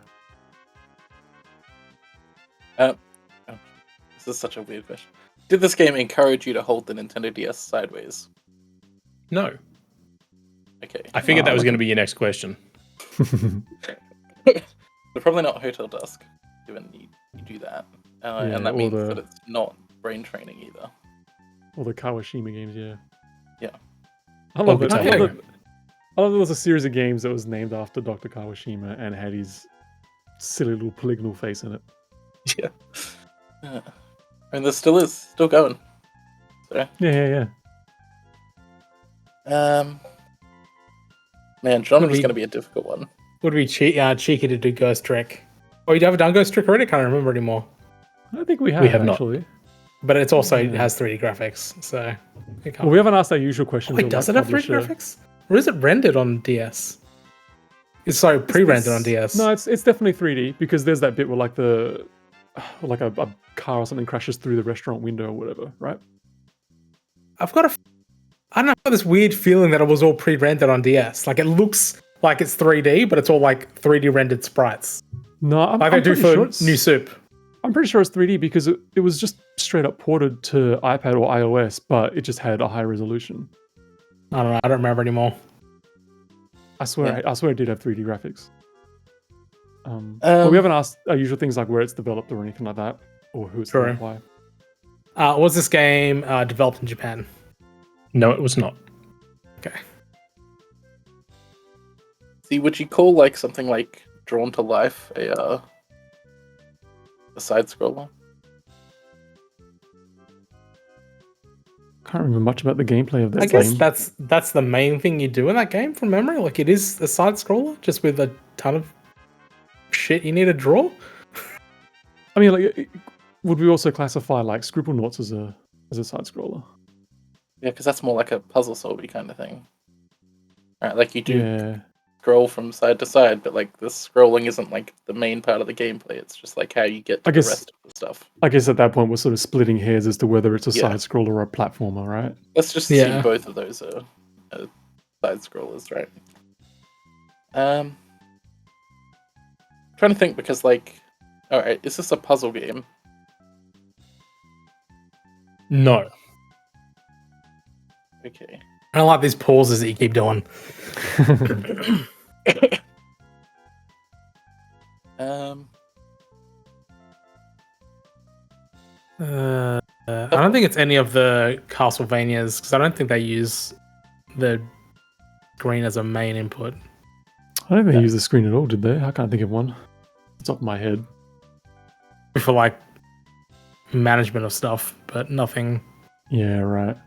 Speaker 2: This is such a weird question. Did this game encourage you to hold the Nintendo DS sideways?
Speaker 4: No.
Speaker 2: Okay.
Speaker 4: I figured that was
Speaker 3: okay.
Speaker 4: going to be your next question.
Speaker 2: So probably not Hotel Dusk, given you do that. And that
Speaker 3: or
Speaker 2: means
Speaker 3: the-
Speaker 2: that it's not brain training either.
Speaker 3: All the Kawashima games, yeah.
Speaker 2: Yeah.
Speaker 3: I love
Speaker 4: Oh,
Speaker 3: it. I
Speaker 4: okay.
Speaker 3: love it. I love there was a series of games that was named after Dr. Kawashima and had his silly little polygonal face in it.
Speaker 2: Yeah. And there still going. So,
Speaker 3: Yeah.
Speaker 2: man, genre
Speaker 5: Would
Speaker 2: is
Speaker 5: be-
Speaker 2: going to be a difficult one.
Speaker 5: Would be cheeky to do Ghost Trick. Oh, you haven't done Ghost Trick already? I can't remember anymore.
Speaker 3: I think we have
Speaker 4: not.
Speaker 3: actually.
Speaker 5: But it's also
Speaker 3: Yeah.
Speaker 5: has 3D graphics, so it can't.
Speaker 3: Well, we haven't asked our usual questions.
Speaker 5: Wait,
Speaker 3: of,
Speaker 5: does
Speaker 3: like,
Speaker 5: it have 3D
Speaker 3: publisher.
Speaker 5: graphics? Or is it rendered on DS? It's sorry, pre-rendered on DS.
Speaker 3: No, it's definitely 3D because there's that bit where like a car or something crashes through the restaurant window or whatever, right?
Speaker 5: I've got I don't know, I've got this weird feeling that it was all pre-rendered on DS. Like it looks like it's 3D, but it's all like 3D rendered sprites.
Speaker 3: No, I'm
Speaker 5: Like they do
Speaker 3: pretty
Speaker 5: for
Speaker 3: sure it's,
Speaker 5: New Soup.
Speaker 3: I'm pretty sure it's 3D because it was just straight up ported to iPad or iOS, but it just had a high resolution.
Speaker 5: I don't know. I don't remember anymore.
Speaker 3: I swear it did have 3D graphics.
Speaker 2: Um,
Speaker 3: but we haven't asked our usual things like where it's developed or anything like that, or who it's
Speaker 5: True.
Speaker 3: developed by.
Speaker 5: Was this game developed in Japan?
Speaker 4: No, it was not.
Speaker 5: Okay.
Speaker 2: See, would you call like something like Drawn to Life a side scroller?
Speaker 3: Can't remember much about the gameplay of that
Speaker 5: I guess
Speaker 3: game.
Speaker 5: that's the main thing you do in that game from memory. Like it is a side scroller, just with a ton of shit you need to draw.
Speaker 3: I mean, like, would we also classify like Scribblenauts as a side scroller?
Speaker 2: Yeah, because that's more like a puzzle solving kind of thing. Right, like you do
Speaker 3: Yeah.
Speaker 2: scroll from side to side, but like the scrolling isn't like the main part of the gameplay. It's just like how you get to
Speaker 3: I guess-
Speaker 2: the rest of the stuff.
Speaker 3: I guess at that point we're sort of splitting hairs as to whether it's a
Speaker 2: Yeah.
Speaker 3: side scroller or a platformer, right?
Speaker 2: Let's just
Speaker 5: Yeah.
Speaker 2: assume both of those are side scrollers, right? Trying to think because like, all right, is this a puzzle game?
Speaker 4: No.
Speaker 2: Okay.
Speaker 5: I don't like these pauses that you keep doing. I don't think it's any of the Castlevanias because I don't think they use the screen as a main input.
Speaker 3: I don't think they used the screen at all, did they? I can't think of one. It's off my head.
Speaker 5: For like management of stuff, but nothing.
Speaker 3: Yeah, right.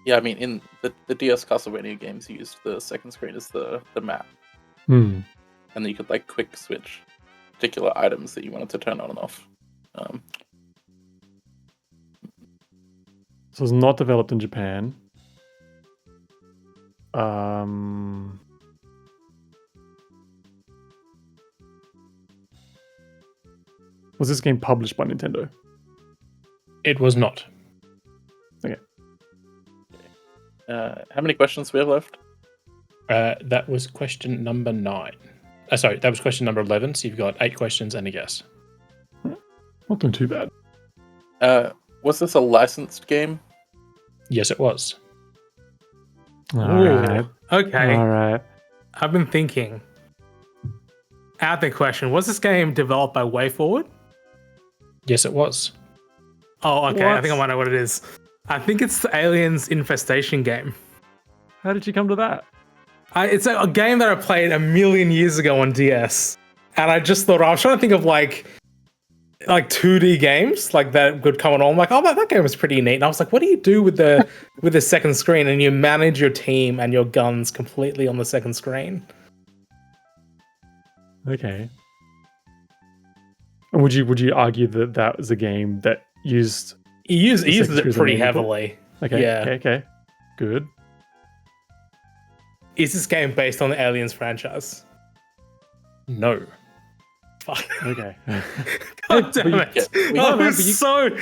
Speaker 2: Yeah, I mean, in the DS Castlevania games, you used the second screen as the map,
Speaker 3: Hmm.
Speaker 2: and then you could like quick switch particular items that you wanted to turn on and off.
Speaker 3: So it's not developed in Japan. Was this game published by Nintendo?
Speaker 4: It was not.
Speaker 2: How many questions do we have left?
Speaker 4: That was question number 9. Sorry, that was question number 11. So you've got 8 questions and a guess.
Speaker 3: Not doing too bad.
Speaker 2: Was this a licensed game?
Speaker 4: Yes, it was.
Speaker 3: All right.
Speaker 5: Okay.
Speaker 3: All right.
Speaker 5: I've been thinking. Out there question. Was this game developed by WayForward?
Speaker 4: Yes, it was.
Speaker 5: Oh, okay. I think I
Speaker 3: What?
Speaker 5: might know what it is. I think it's the Aliens Infestation game.
Speaker 3: How did you come to that?
Speaker 5: It's a game that I played a million years ago on DS. And I just thought, I was trying to think of like 2D games like that would come on. I'm like, oh, that game was pretty neat. And I was like, what do you do with the second screen? And you manage your team and your guns completely on the second screen.
Speaker 3: Okay. And would you argue that that was a game that used?
Speaker 5: He uses
Speaker 3: second
Speaker 5: it
Speaker 3: screen's
Speaker 5: pretty
Speaker 3: amazing.
Speaker 5: heavily.
Speaker 3: Okay.
Speaker 5: Yeah.
Speaker 3: Okay. Good.
Speaker 5: Is this game based on the Aliens franchise?
Speaker 4: No.
Speaker 5: Fuck.
Speaker 3: Okay.
Speaker 5: God damn
Speaker 3: But
Speaker 5: it.
Speaker 2: you-
Speaker 5: I
Speaker 3: no, man,
Speaker 5: was
Speaker 3: but you-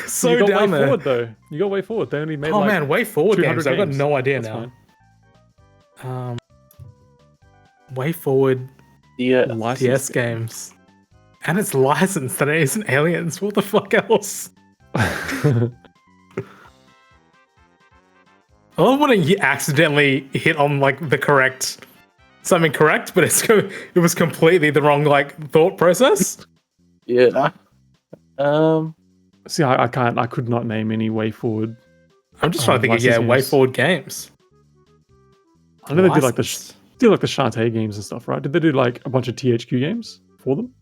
Speaker 5: so
Speaker 3: you got
Speaker 5: down
Speaker 3: way
Speaker 5: there.
Speaker 3: forward though. You got way forward. They only made
Speaker 5: Oh
Speaker 3: like
Speaker 5: man, way forward
Speaker 3: 200
Speaker 5: games. I've got
Speaker 3: games.
Speaker 5: no idea
Speaker 3: That's
Speaker 5: now. Way forward
Speaker 2: Yeah.
Speaker 3: licensed
Speaker 5: DS games. And it's licensed and it isn't Aliens. What the fuck else?
Speaker 3: game.
Speaker 5: I love when you accidentally hit on like something correct, but it was completely the wrong like thought process.
Speaker 2: Yeah.
Speaker 3: See, I could not name any way forward.
Speaker 5: I'm just trying to think of
Speaker 3: licensed
Speaker 5: way
Speaker 3: games.
Speaker 5: forward games.
Speaker 3: I know they did like the
Speaker 5: Licensed.
Speaker 3: Shantae games and stuff, right? Did they do like a bunch of THQ games for them?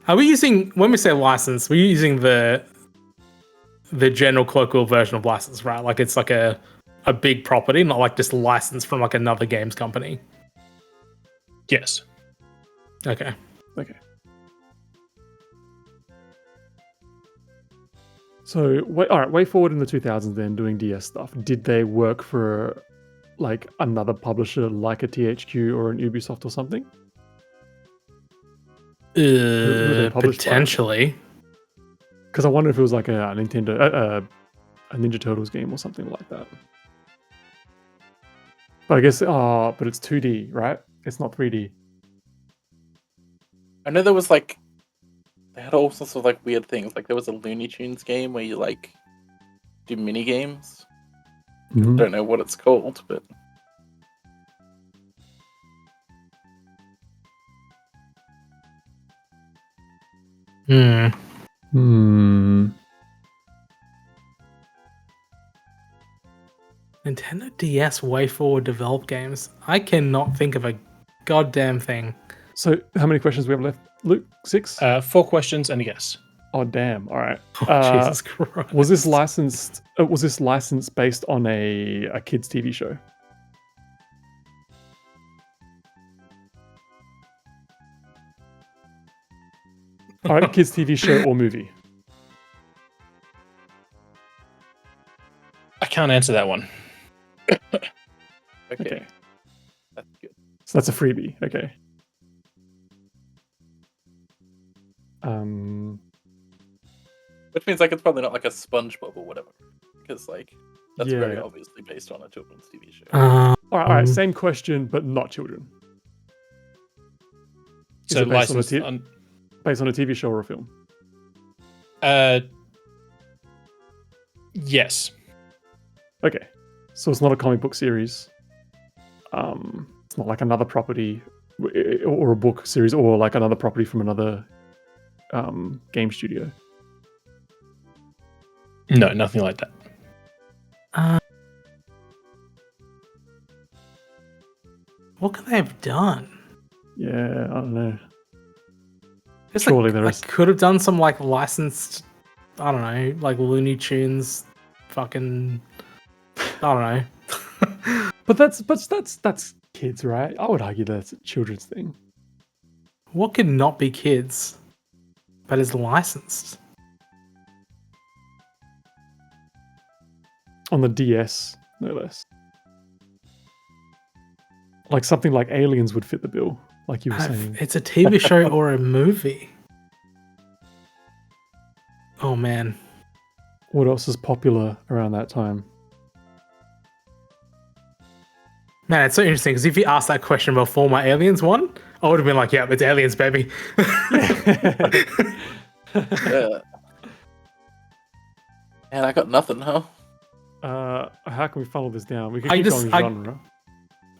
Speaker 5: Are we using, when we say license, we're using the general colloquial version of license, right? Like it's like a big property, not like just license from like another games company.
Speaker 4: Yes.
Speaker 5: Okay.
Speaker 3: Okay. So, all right, way forward in the 2000s then doing DS stuff. Did they work for like another publisher like a THQ or an Ubisoft or something? they published by?
Speaker 5: Potentially.
Speaker 3: Because I wonder if it was like a Nintendo, a Ninja Turtles game or something like that. But I guess, but it's 2D, right? It's not 3D.
Speaker 2: I know there was like they had all sorts of like weird things. Like there was a Looney Tunes game where you like do mini games.
Speaker 3: Mhm.
Speaker 2: Don't know what it's called, but
Speaker 5: Hmm.
Speaker 3: Hmm.
Speaker 5: Nintendo DS way forward developed games. I cannot think of a goddamn thing.
Speaker 3: So, how many questions we have left, Luke? 6?
Speaker 4: 4 questions and a guess.
Speaker 3: Oh, damn! All right.
Speaker 5: Oh, Jesus Christ.
Speaker 3: Was this licensed? Was this licensed based on a kids' TV show? All right, kids' TV show or movie.
Speaker 4: I can't answer that one.
Speaker 2: okay.
Speaker 3: Okay,
Speaker 2: That's good.
Speaker 3: so that's a freebie. Okay. Um.
Speaker 2: Which means like it's probably not like a SpongeBob or whatever. Because like that's very
Speaker 3: Yeah.
Speaker 2: obviously based on a children's TV show.
Speaker 3: All right. Same question, but not children. Is
Speaker 4: So
Speaker 3: it based on a
Speaker 4: licensed
Speaker 3: t-
Speaker 4: on.
Speaker 3: Based on a TV show or a film.
Speaker 4: Yes.
Speaker 3: Okay, so it's not a comic book series. It's not like another property or a book series or like another property from another game studio.
Speaker 4: No, nothing like that.
Speaker 5: What could they have done?
Speaker 3: Yeah, I don't know.
Speaker 5: It's
Speaker 3: Surely
Speaker 5: like,
Speaker 3: there
Speaker 5: I
Speaker 3: is.
Speaker 5: could have done some like licensed, I don't know, like Looney Tunes, fucking, I don't know.
Speaker 3: But that's kids, right? I would argue that's a children's thing.
Speaker 5: What could not be kids, but is licensed?
Speaker 3: On the DS, no less. Like something like Aliens would fit the bill, like you were saying.
Speaker 5: It's a TV show or a movie. Oh man.
Speaker 3: What else is popular around that time?
Speaker 5: Man, it's so interesting because if you asked that question before my Aliens one, I would have been like, yeah, it's Aliens, baby.
Speaker 2: Yeah. And I got nothing, huh?
Speaker 3: How can we funnel this down? We could
Speaker 5: I
Speaker 3: keep
Speaker 5: just-
Speaker 3: going genre.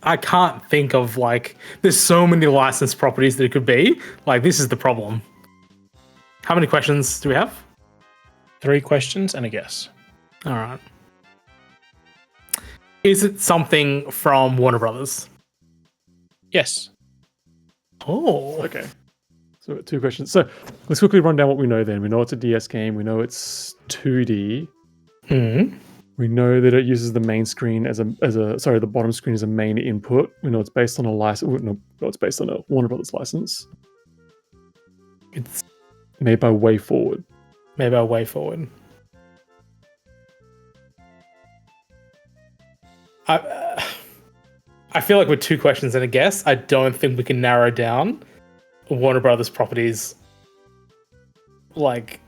Speaker 5: I can't think of like. There's so many licensed properties that it could be. Like, this is the problem. How many questions do we have?
Speaker 4: 3 questions and a guess.
Speaker 5: All right. Is it something from Warner Brothers?
Speaker 4: Yes.
Speaker 5: Oh,
Speaker 3: Okay. So 2 questions. So let's quickly run down what we know then. We know it's a DS game. We know it's 2D.
Speaker 5: Hmm.
Speaker 3: We know that it uses the main screen as a sorry, the bottom screen as a main input. We know it's based on a license. No, it's based on a Warner Brothers license.
Speaker 5: It's
Speaker 3: Made by Way Forward.
Speaker 5: maybe a way forward. I feel like with 2 questions and a guess, I don't think we can narrow down Warner Brothers properties like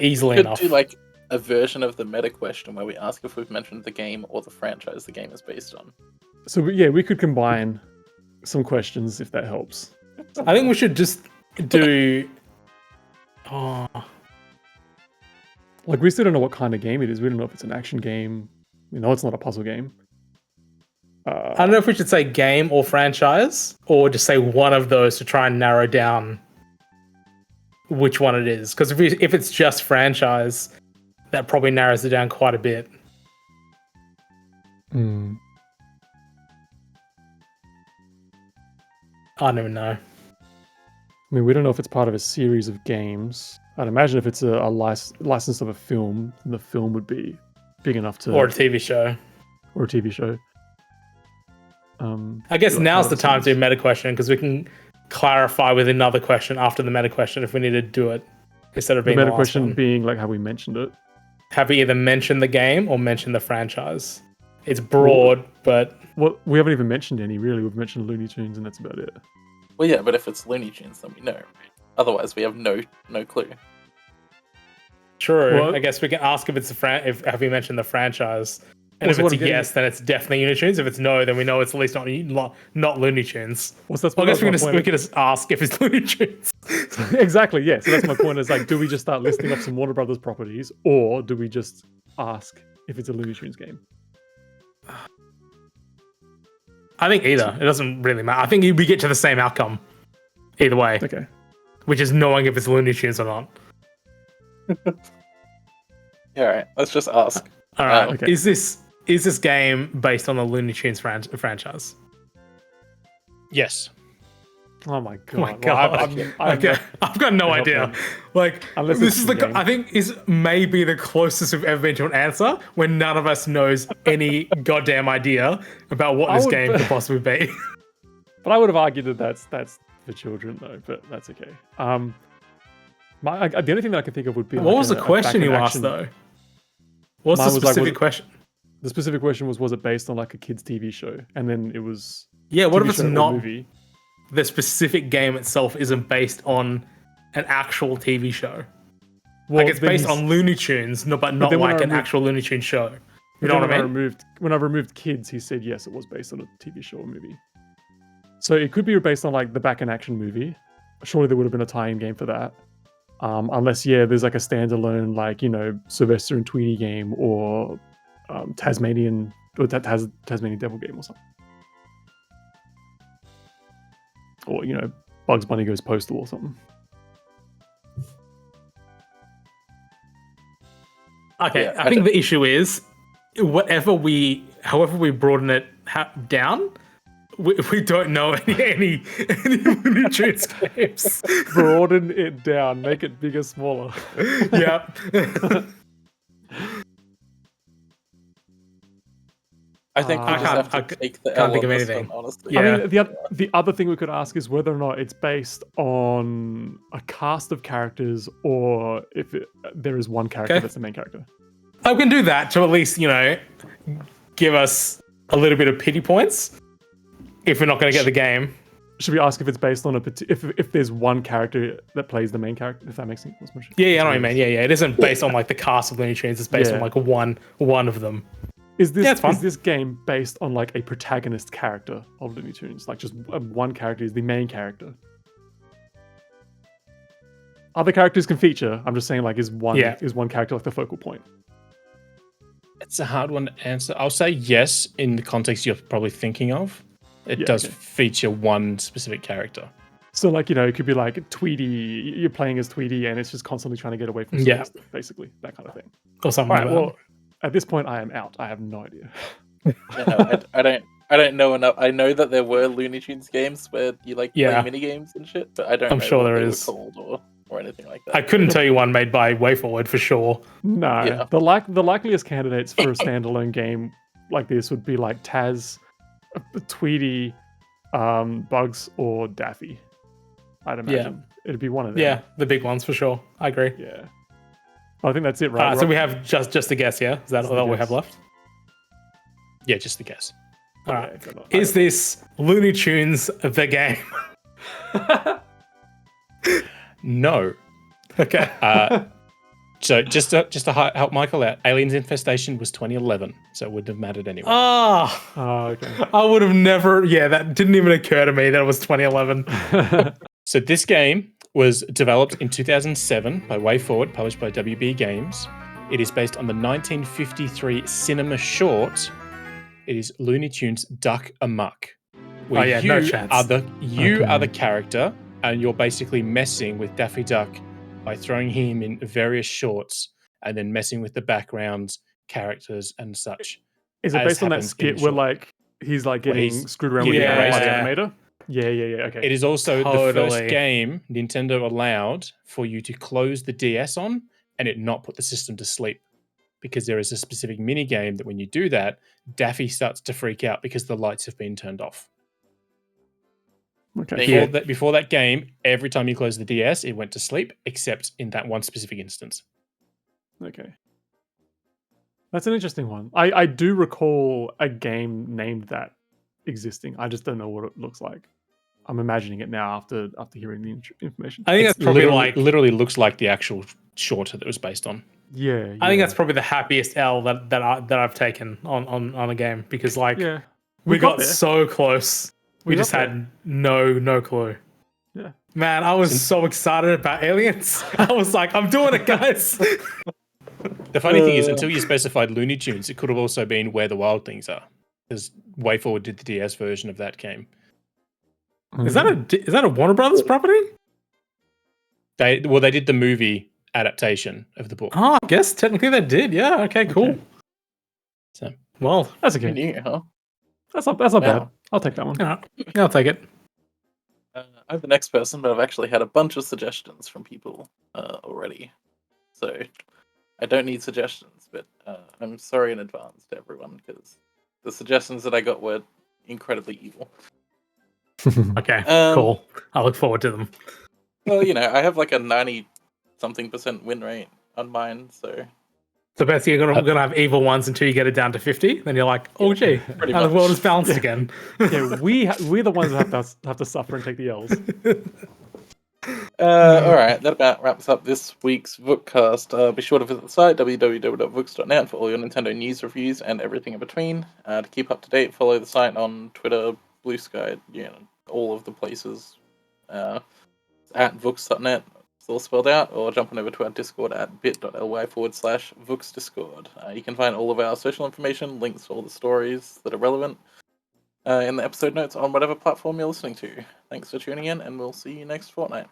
Speaker 5: easily
Speaker 2: Could
Speaker 5: enough.
Speaker 2: do like a version of the meta question where we ask if we've mentioned the game or the franchise the game is based on.
Speaker 3: So we could combine some questions if that helps.
Speaker 5: I think we should just do. Oh,
Speaker 3: Like we still don't know what kind of game it is. We don't know if it's an action game. We know it's not a puzzle game.
Speaker 5: I don't know if we should say game or franchise, or just say one of those to try and narrow down which one it is. Because if it's just franchise, that probably narrows it down quite a bit.
Speaker 3: Hmm.
Speaker 5: I don't even know.
Speaker 3: I mean, we don't know if it's part of a series of games. I'd imagine if it's a license of a film, then the film would be big enough to...
Speaker 5: Or a TV show.
Speaker 3: Or a TV show.
Speaker 5: I guess
Speaker 3: like
Speaker 5: now's the
Speaker 3: other
Speaker 5: time to
Speaker 3: things.
Speaker 5: do meta question, because we can clarify with another question after the meta question if we need to do it instead of
Speaker 3: The
Speaker 5: being
Speaker 3: meta
Speaker 5: the last
Speaker 3: question
Speaker 5: one.
Speaker 3: being like how we mentioned it.
Speaker 5: Have we either mentioned the game or mentioned the franchise? It's broad, but
Speaker 3: Well, we haven't even mentioned any, really. We've mentioned Looney Tunes and that's about it.
Speaker 2: Well, yeah, but if it's Looney Tunes, then we know. Right? Otherwise, we have no clue.
Speaker 5: true.
Speaker 3: Well-
Speaker 5: I guess we can ask if it's if have we mentioned the franchise, and
Speaker 3: Well,
Speaker 5: if
Speaker 3: so what
Speaker 5: it's a
Speaker 3: I'm getting-
Speaker 5: yes, then it's definitely Looney Tunes. If it's no, then we know it's at least not Looney Tunes.
Speaker 3: Well, so that's
Speaker 5: Well, I guess
Speaker 3: my
Speaker 5: we
Speaker 3: point.
Speaker 5: can just ask if it's Looney Tunes.
Speaker 3: Exactly, yeah. So that's my point. Is like, do we just start listing off some Warner Brothers properties, or do we just ask if it's a Looney Tunes game?
Speaker 5: I think either. It doesn't really matter. I think we get to the same outcome either way,
Speaker 3: Okay.
Speaker 5: which is knowing if it's Looney Tunes or not.
Speaker 2: Yeah, all right. Let's just ask.
Speaker 5: All right.
Speaker 3: Okay.
Speaker 5: Is this game based on the Looney Tunes franchise?
Speaker 4: Yes.
Speaker 3: Oh my god.
Speaker 5: Oh my
Speaker 3: Well,
Speaker 5: god. Okay, I've got no
Speaker 3: help
Speaker 5: idea.
Speaker 3: them.
Speaker 5: Like,
Speaker 3: Unless
Speaker 5: this
Speaker 3: it's
Speaker 5: is
Speaker 3: the
Speaker 5: the
Speaker 3: game.
Speaker 5: I think is maybe the closest we've ever been to an answer when none of us knows any goddamn idea about what
Speaker 3: I
Speaker 5: this
Speaker 3: would-
Speaker 5: game could possibly be.
Speaker 3: But I would have argued that that's for children though. But that's okay. The only thing that I can think of would be
Speaker 5: What
Speaker 3: like
Speaker 5: was the
Speaker 3: a
Speaker 5: question you
Speaker 3: back-in-action-
Speaker 5: asked though? What's
Speaker 3: Mine
Speaker 5: the
Speaker 3: was like,
Speaker 5: specific
Speaker 3: was-
Speaker 5: question?
Speaker 3: The specific question was it based on like a kids' TV show? And then it was
Speaker 5: Yeah, what
Speaker 3: TV
Speaker 5: if it's
Speaker 3: show or
Speaker 5: not
Speaker 3: movie.
Speaker 5: the specific game itself isn't based on an actual TV show?
Speaker 3: Well,
Speaker 5: Like it's
Speaker 3: then
Speaker 5: based
Speaker 3: he's-
Speaker 5: on Looney Tunes, but not
Speaker 3: then when
Speaker 5: like
Speaker 3: I
Speaker 5: an
Speaker 3: removed-
Speaker 5: actual Looney Tunes show. You
Speaker 3: but
Speaker 5: know
Speaker 3: then
Speaker 5: what I
Speaker 3: when
Speaker 5: mean?
Speaker 3: when I removed kids, he said yes, it was based on a TV show or movie. So it could be based on like the back in action movie. Surely there would have been a tie-in game for that. Unless there's like a standalone like Sylvester and Tweety game or Tasmanian Devil game or something. Or Bugs Bunny Goes Postal or something.
Speaker 5: Okay,
Speaker 2: Yeah,
Speaker 5: I think the issue is however we broaden it down, we don't know any Looney Tunes games.
Speaker 3: Broaden it down, make it bigger, smaller.
Speaker 5: Yeah.
Speaker 2: I think we
Speaker 3: I
Speaker 2: just
Speaker 5: can't-
Speaker 2: have to take the
Speaker 5: can't
Speaker 2: L
Speaker 5: think
Speaker 2: on
Speaker 5: of
Speaker 2: this
Speaker 5: anything.
Speaker 2: one, honestly.
Speaker 5: Yeah.
Speaker 3: I mean, the other thing we could ask is whether or not it's based on a cast of characters or if there is one character
Speaker 5: Okay.
Speaker 3: that's the main character.
Speaker 5: I can do that to at least, give us a little bit of pity points if we're not going to get the game.
Speaker 3: Should we ask if it's based on if there's one character that plays the main character? If that makes sense.
Speaker 5: Yeah, I know what you mean. Yeah. It isn't based on like the cast of Looney Tunes. It's based on
Speaker 3: Yeah.
Speaker 5: like one of them.
Speaker 3: Is this
Speaker 5: Yeah, it's fine.
Speaker 3: is this game based on like a protagonist character of Looney Tunes? Like just one character is the main character. Other characters can feature. I'm just saying, like, is one
Speaker 5: Yeah.
Speaker 3: character like the focal point?
Speaker 4: It's a hard one to answer. I'll say yes in the context you're probably thinking of. It
Speaker 3: Yeah,
Speaker 4: does
Speaker 3: okay.
Speaker 4: feature one specific character.
Speaker 3: So, like, it could be like Tweety. You're playing as Tweety, and it's just constantly trying to get away from
Speaker 5: Yeah.
Speaker 3: Sylvester, basically that kind of thing.
Speaker 5: Or something
Speaker 3: All right.
Speaker 5: like that.
Speaker 3: Well, at this point, I am out. I have no idea.
Speaker 2: I don't know enough. I know that there were Looney Tunes games where you play mini games and shit, but I don't
Speaker 5: I'm
Speaker 2: know
Speaker 5: sure
Speaker 2: what
Speaker 5: there
Speaker 2: they
Speaker 5: is.
Speaker 2: were called or anything like that.
Speaker 5: I couldn't tell you one made by WayForward for sure.
Speaker 3: No,
Speaker 2: Yeah.
Speaker 3: the likeliest candidates for a standalone game like this would be like Taz, Tweety, Bugs, or Daffy. I'd imagine it'd be one of them.
Speaker 5: Yeah, the big ones for sure. I agree.
Speaker 3: Yeah. I think that's it, right?
Speaker 5: So we have just a guess, yeah? Is that
Speaker 3: Just
Speaker 5: all
Speaker 3: a
Speaker 5: we
Speaker 3: guess.
Speaker 5: have left?
Speaker 4: Yeah, just a guess.
Speaker 5: All right.
Speaker 3: Okay,
Speaker 5: Is this Looney Tunes the game?
Speaker 4: No.
Speaker 5: Okay.
Speaker 4: So just to help Michael out, Aliens Infestation was 2011, so it wouldn't have mattered anyway.
Speaker 5: Oh,
Speaker 3: okay.
Speaker 5: I would have never. Yeah, that didn't even occur to me that it was 2011.
Speaker 4: So this game was developed in 2007 by WayForward, published by WB Games. It is based on the 1953 cinema short. It is Looney Tunes Duck Amuck. Where
Speaker 5: Oh, yeah,
Speaker 4: you
Speaker 5: no chance.
Speaker 4: are the character, and you're basically messing with Daffy Duck by throwing him in various shorts and then messing with the backgrounds, characters, and such.
Speaker 3: Is it
Speaker 4: as
Speaker 3: based on that
Speaker 4: happens in
Speaker 3: skit
Speaker 4: the
Speaker 3: where
Speaker 4: short.
Speaker 3: like he's like getting
Speaker 4: he's-
Speaker 3: screwed around
Speaker 5: Yeah,
Speaker 3: with the
Speaker 5: yeah.
Speaker 3: animator? Yeah. Okay.
Speaker 4: It is also the
Speaker 5: Totally.
Speaker 4: first game Nintendo allowed for you to close the DS on and it not put the system to sleep. Because there is a specific mini game that when you do that, Daffy starts to freak out because the lights have been turned off.
Speaker 3: Okay.
Speaker 4: Before that game, every time you close the DS, it went to sleep, except in that one specific instance.
Speaker 3: Okay. That's an interesting one. I do recall a game named that existing. I just don't know what it looks like. I'm imagining it now after hearing the information.
Speaker 5: I think that's probably
Speaker 4: literally looks like the actual short that it was based on.
Speaker 3: Yeah.
Speaker 5: I think that's probably the happiest L that I've taken on a game because
Speaker 3: yeah.
Speaker 5: we got
Speaker 3: there.
Speaker 5: so close. We
Speaker 3: got
Speaker 5: just had no clue.
Speaker 3: Yeah.
Speaker 5: Man, I was so excited about Aliens. I was like, I'm doing it, guys.
Speaker 4: The funny thing is, until you specified Looney Tunes, it could have also been Where the Wild Things Are, because WayForward did the DS version of that game.
Speaker 5: Is that a Warner Brothers property?
Speaker 4: They did the movie adaptation of the book.
Speaker 5: Oh, I guess technically they did. Yeah. Okay. Cool.
Speaker 3: Okay.
Speaker 4: So
Speaker 3: Well, that's
Speaker 2: You
Speaker 3: okay.
Speaker 2: knew, huh?
Speaker 3: That's not bad. I'll take that one.
Speaker 5: All right. Yeah, I'll take it.
Speaker 2: I'm the next person, but I've actually had a bunch of suggestions from people already. So I don't need suggestions, but I'm sorry in advance to everyone because the suggestions that I got were incredibly evil.
Speaker 5: Okay.
Speaker 2: Um,
Speaker 5: Cool. I look forward to them.
Speaker 2: Well, I have like a 90-something% win rate on mine, so
Speaker 5: So basically, you're gonna have evil ones until you get it down to 50. Then you're like, oh gee,
Speaker 2: pretty
Speaker 5: now the
Speaker 2: much.
Speaker 5: world is balanced again.
Speaker 3: Yeah, we're the ones that have to suffer and take the L's.
Speaker 2: All right, that about wraps up this week's Vookcast. Be sure to visit the site www.vooks.net for all your Nintendo news, reviews, and everything in between. To keep up to date, follow the site on Twitter, Blue Sky, all of the places. At Vooks.net, it's all spelled out, or jump on over to our Discord at bit.ly/VooksDiscord. You can find all of our social information, links to all the stories that are relevant in the episode notes on whatever platform you're listening to. Thanks for tuning in, and we'll see you next fortnight.